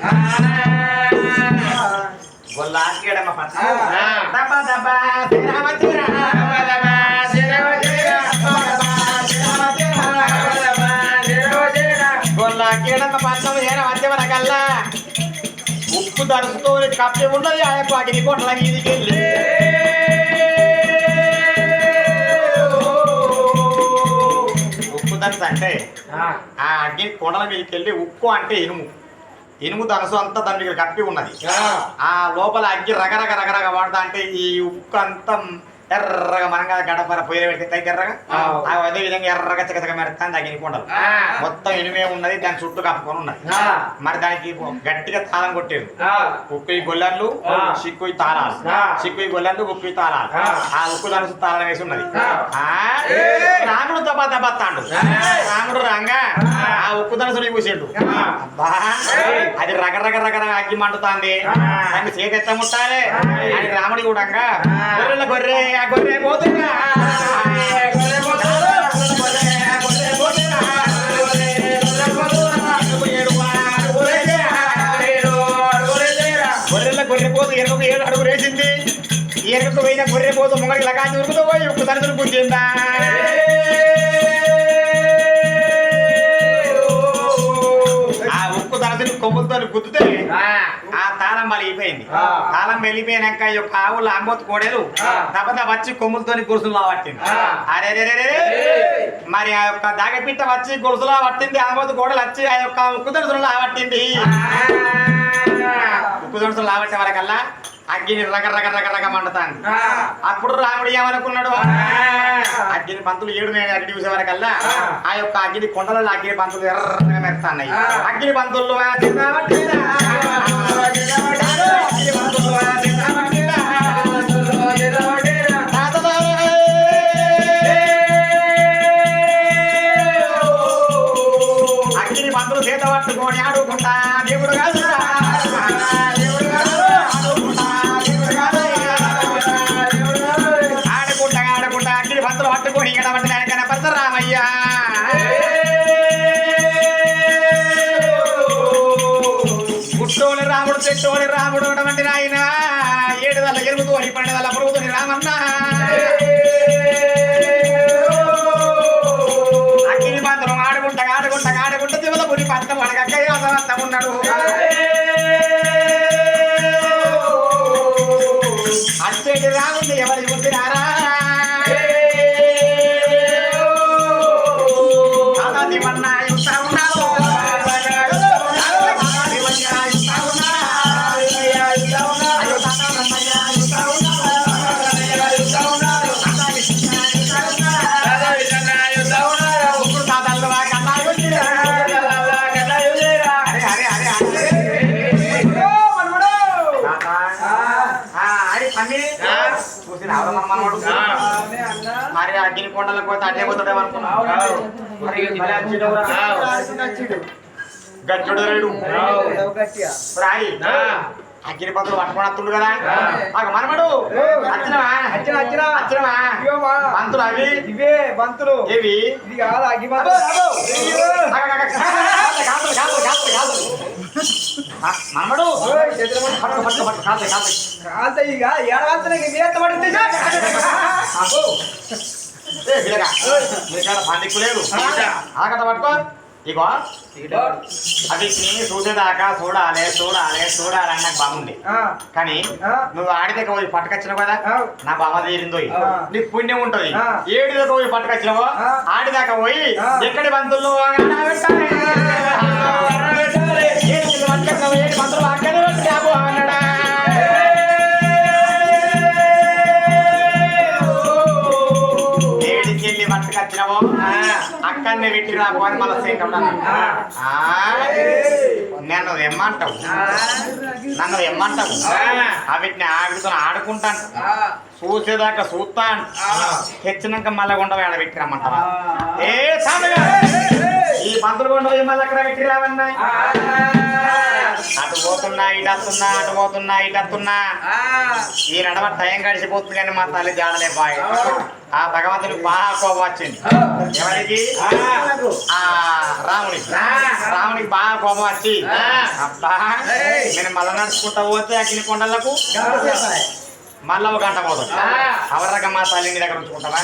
గొల్లాకేడమ్మ పట్నం దబ దబ శ్రీరామ గొల్లాకేడమ్మ పట్నం ఏడ మధ్య వరకల్లా ఉప్పు ఉక్కు దరుసుతో కప్పి ఉన్నది ఆ యొక్క అగ్ని కొండల మీదికి వెళ్ళి ఉక్కు దరుసు అంటే ఆ అగ్ని కొండల మీదకి వెళ్ళి ఉక్కు అంటే ఇనుము ధనసు అంతా దాని దగ్గర కప్పి ఉన్నది ఆ లోపల అగ్గి రగరగ వాడతా అంటే ఈ ఉక్కు అంతా ఎర్రగా మనంగా గడపర పొయ్యి పెడితే ఎర్రగా అదే విధంగా ఎర్రగా చక్కగా మెడతాను అగ్ని కొండలు మొత్తం ఇనుమే ఉన్నది దాని చుట్టూ కప్పుకొని ఉన్నది మరి దానికి గట్టిగా తాళం కొట్టేది ఉక్కు గొల్లర్లు సిక్కు తాళాలు సిక్కు గొల్లర్లు ఉక్కు తాళాలు ఆ ఉక్కు ధనసు తాళం వేసి ఉన్నది రాముడు దబాతాండు రాముడు రంగా ఆ ఉక్కు ధనసుని కూసేడు అబ్బా అది రగరగ అగ్గి మండుతాంది దాన్ని చేతి ఎత్త ముట్టాలి అని రాముడి కూడా గొర్రె గొర్రె పోతున్నా గొర్రెపోతు ఎరుకు 7 అడుగులు వేసింది ఎరుకు పోయిన గొర్రెపోతు ముంగడికి లగాచి ఉరుకుతూ పోయి ఉక్కు తరచులు గుర్తిందా ఆ ఉక్కు తరచులు కొమ్ములతో గుర్తుతే ఆ తాళం వెళ్ళిపోయింది తాళం వెళ్ళిపోయినాక ఈ యొక్క ఆవుల అంబోతు కోడలు దబద వచ్చి కొమ్ములతో గొలుసులా పట్టింది అరే మరి ఆ యొక్క దాగపిట్ట వచ్చి గొలుసులా పట్టింది అంబోతు కోడలు వచ్చి ఆ యొక్క ఉక్కు తరచులా పట్టింది ఉక్కు తరచులు లాబట్టే వరకల్లా అగ్గిని రగ మండుతాంది అప్పుడు రాముడు ఏమనుకున్నాడు అగ్గిని పంతులు 7 అగ్గి చూసే వరకల్లా ఆ యొక్క అగ్గిని కొండలలో అగ్గిని పంతులు ఎర్రగా మెరుతున్నాయి అగ్గిని పంతులు అగ్గిని పంతులు చేత పట్టుకొని ఆడుకుంటా దేవుడు కాదు పట్టుకొని కనపడతా రామయ్య పుట్టోని రాముడు చెట్టోని రాముడు అంటే ఆయన 7 దళ్ళ ఎరుగుతూ 12 దళ్ళ పురుగుతోని రామన్న అగ్ని మాత్రం ఆడుకుంటా దివల పురి పట్ట పడగక్క ఉన్నాడు అచ్చేటి రాముంది ఎవరి గుర్తినారా మరి అగ్ని కొండలకు పోతే అడ్డే పోతాడే గచ్చుడు రేడు రాయి అగ్ని పత్రులు పట్టుకొని వస్తుండు కదా మనమడు వచ్చినవా బంతులు అవి ఇవే బంతులు ఏవి ఇది కాదు అగ్గి మనమడు కాల్తాయి ఏడవంతనకి పడుతుంది పందిక్కు లేదు ఆకట పట్టుకో ఇగో అది చూసేదాకా చూడాలి అని నాకు బాగుంది కానీ నువ్వు ఆడిదాకా పోయి పట్టుకొచ్చినావు కదా నా బావ తీరిందో నీకు పుణ్యం ఉంటది 7 దాకా పోయి పట్టుకొచ్చినావో ఆడిదాకా పోయి ఎక్కడి బంతుల్లో బంతులు అక్కడే అన్నాడా ఏడికెళ్ళి పట్టుకొచ్చినావో అక్కడనే పెట్టి రాబోని మళ్ళీ సేకం నన్ను ఎమ్మంటావు వీటిని ఆడుతో ఆడుకుంటాను చూసేదాకా చూస్తాను తెచ్చినాక మళ్ళా కొండ ఆడబెట్టి రమ్మంటావా ఏ ఈ పంతులు కొండ మళ్ళీ అక్కడ పెట్టి రావన్నా అటు పోతున్నా ఇటు వస్తున్నా ఈ నడవ టైం గడిచిపోతుంది కానీ మా తల్లి జాడలే బాయ్ ఆ భగవంతుడికి బాగా కోపం వచ్చింది ఎవరికి రామునికి బాగా కోపం వచ్చి అబ్బా నేను మళ్ళా నడుచుకుంటా పోతే అగ్ని కొండలకు మళ్ళా 1 గంట పోతుంది అవరగా మా తల్లిని దగ్గర ఉంచుకుంటావా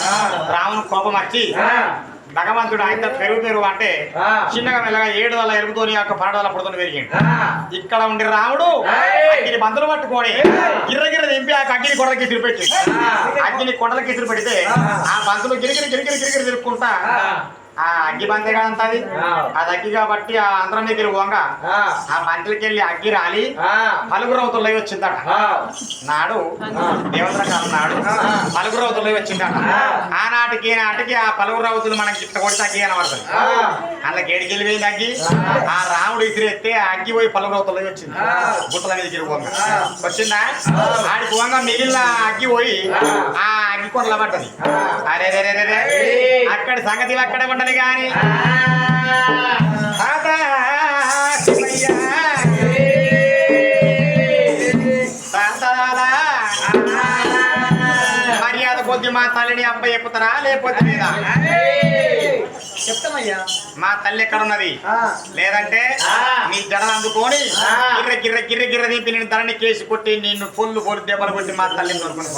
రాముని కోపం వచ్చి భగవంతుడు ఆయన పెరుగు అంటే చిన్నగా మెల్లగా 7 ఎలుగుతోని యొక్క 12 పొడుతోని పెరిగిండు. ఇక్కడ ఉండి రాముడు అగ్గిని బంతులు పట్టుకొని గిర్రగిర్ర దింపి ఆ అగ్గిని కొండలకి ఇసురు పెట్టి అగ్గిని కొండలకి ఇసురు పెడితే ఆ బంతులు గిరిగిరి గిరిగిరి గిరిగిరి తిరుక్కుంటా ఆ అగ్గి బంతే కదంత అది అగ్గి కాబట్టి ఆ అంతరం దగ్గర పోంగ ఆ మంటలకి వెళ్ళి అగ్గి రాలి పలుగురవతుల్లో వచ్చిందట. నాడు దేవతల కాలం నాడు పలుగురవతుల్లో వచ్చిందట. ఆనాటికి నాటికి ఆ పలుగురవతులు మనకి ఇట్లా కొడితే అగ్గి కనబడుతుంది. అందులో గేడికి వెళ్ళిపోయింది అగ్గి. ఆ రాముడు ఇసిరెత్తే ఆ అగ్గి పోయి పలుగురవతుల్లో వచ్చింది. గుట్టల మీద తిరిగి వచ్చిందా ఆడికి పోంగా మిగిలిన అగ్గి పోయి ఆ అగ్గి కొండల పడ్డది. అరే అక్కడి సంగతి అక్కడే ఉండదు గాని మర్యాద కొద్ది మా తల్లిని అబ్బాయి చెప్పుతారా లేకపోతే లేదా చెప్తామయ్యా. మా తల్లి ఎక్కడ ఉన్నది లేదంటే నీ జడలు అందుకొని గిర్ర గిర్ర గిర్ర గిర్ర దింపి నేను ధరని కేసి కొట్టి నిన్ను పొల్లు దెబ్బలు కొట్టి మా తల్లిని దొరుకుని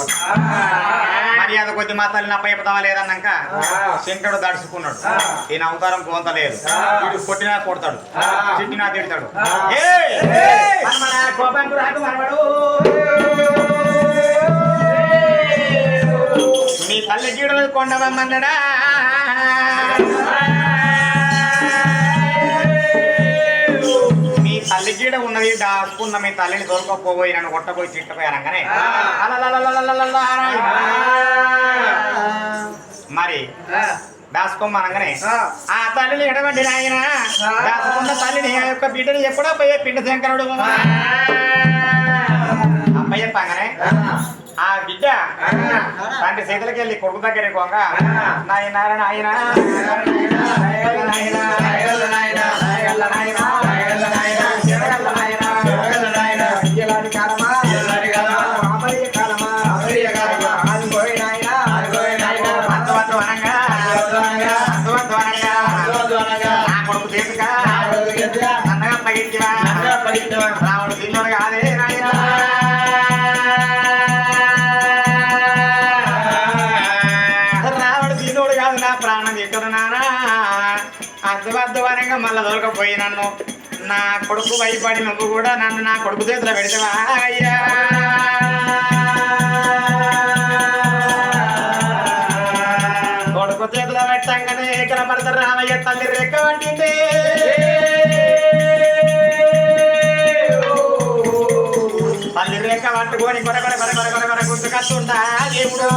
మర్యాద కొద్ది మా తల్లిని అప్ప చెప్తామా లేదన్నాక శంకరుడు దడుచుకున్నాడు. ఈయన అవతారం పోతలేదు. వీడు కొట్టినా కొడతాడు, తిట్టినా తిడతాడు. కోపానికి రాదు మనవాడు మీ తల్లి గీడలు కొండవమ్మన్నాడా మీ తల్లి గీడ ఉన్నది దాచుకున్న మీ తల్లిని దొరకపోయి నన్ను కొట్టపోయి తిట్టపోయారంగానే మరి దాచుకోమనగానే ఆ తల్లిని ఎడవండి నాయన దాచుకున్న తల్లిని ఆ యొక్క బిడ్డని ఎప్పుడో పోయే పిండ శంకరుడు అబ్బాయి చెప్పగానే ఆ బిడ్డ తండ్రి చేతులకి వెళ్ళి కొడుకు దగ్గరికి పోంగ నాయన నాయన కొడుకు చేతుగా అన్నగా పగిట్టివా రాముడు తిన్నోడు కాదే నాయన ప్రాణం తింటున్నా నానా అర్థవర్థవరంగా మళ్ళా దొరకపోయి నన్ను నా కొడుకు భయపడి నువ్వు కూడా నన్ను నా కొడుకు చేతిలో పెడతావా అయ్యా కొడుకు చేతిలో పెట్టంగానే ఇక్కడ పడతారు రామయ్య తల్లి రెక్క వంటింది. తల్లి రెక్క పట్టుకొని కొర కొర కొర కొర కొర కొర గుర్తుకొస్తుంటా దేవుడు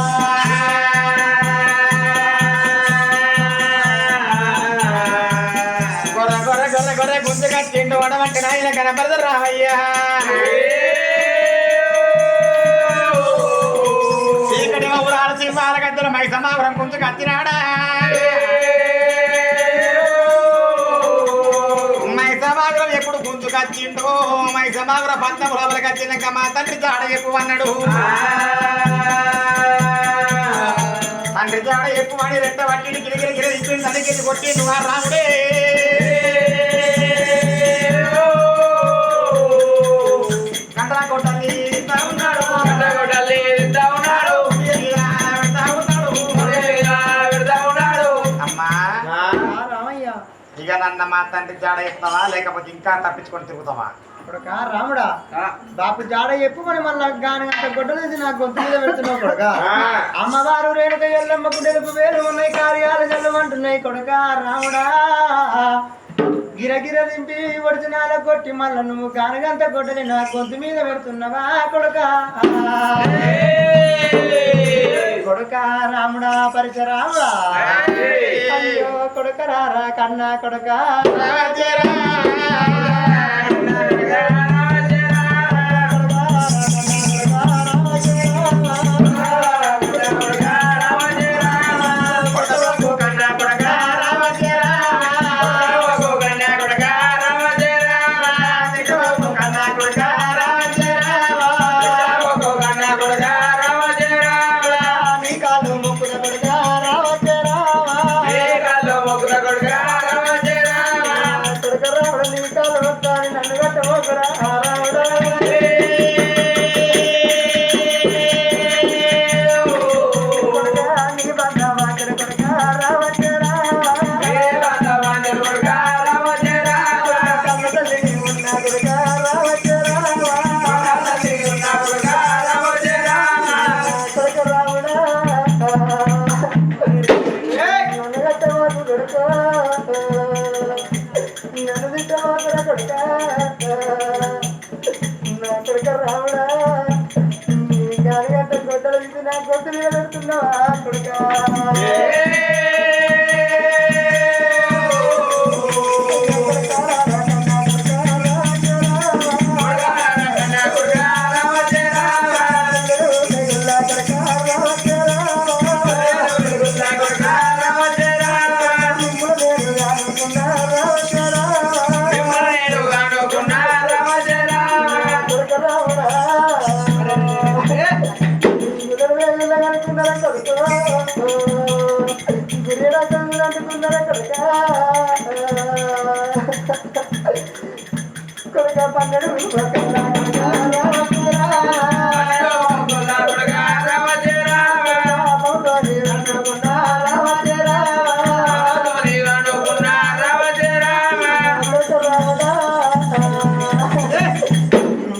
గుంజు కట్టిండు వడమంటే నాయన కనపడదు రామయ్యా చీకటి ఊరాల సింహాల గద్దరు మైసమావరం గుంజు కత్తినాడా మైసమావరం ఎప్పుడు గుంజు కచ్చిండో మైసమావరం పంతం లోపల కచ్చినాక మా తండ్రి జాడ ఎక్కువ అన్నాడు. తండ్రి జాడ ఎక్కువ అని రెట్ట వట్టిని గిరిగిరి గిరి ఇచ్చింది తల్లికి కొట్టి నువ్వు రాముడే ఇక నన్న మా తండ్రి జాడ చెప్తావా లేకపోతే ఇంకా తప్పించుకొని తిరుగుతావా? కొడుక రాముడా బాపు జాడ చెప్పు మరి మళ్ళీ గాని అంత గొడ్డలేసి నాకు గొంతు మీద పెడుతున్నావు కొడుక. అమ్మవారు రేణుక ఎల్లమ్మకు తెలుపు వేలు ఉన్నాయి కార్యాలు చల్లమంటున్నాయి కొడుక రాముడా. గిరగిర దింపి ఒడిచినాల కొట్టి మళ్ళా నువ్వు గానగంత గొడ్డలి నా గొంతు మీద పెడుతున్నావా కొడుక. కొడుక రాముడా పరిచరాముడా అయ్యో కొడుక రారా కన్నా కొడుక రావచ్చరా ఉన్నావా కొడుకా కొడుక పన్నెడు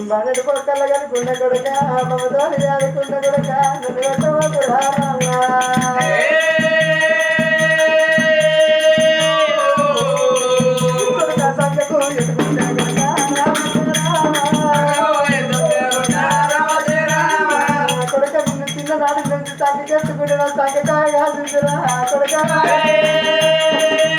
బన్నెడు కొడుకల్ల కనుకున్న కొడుక మమతోని ఆడుకున్న కొడుక కొడుక చిన్ననాటి నుంచి తగ్గికెత్తుకుంటున్నా తగ్గ కొడుక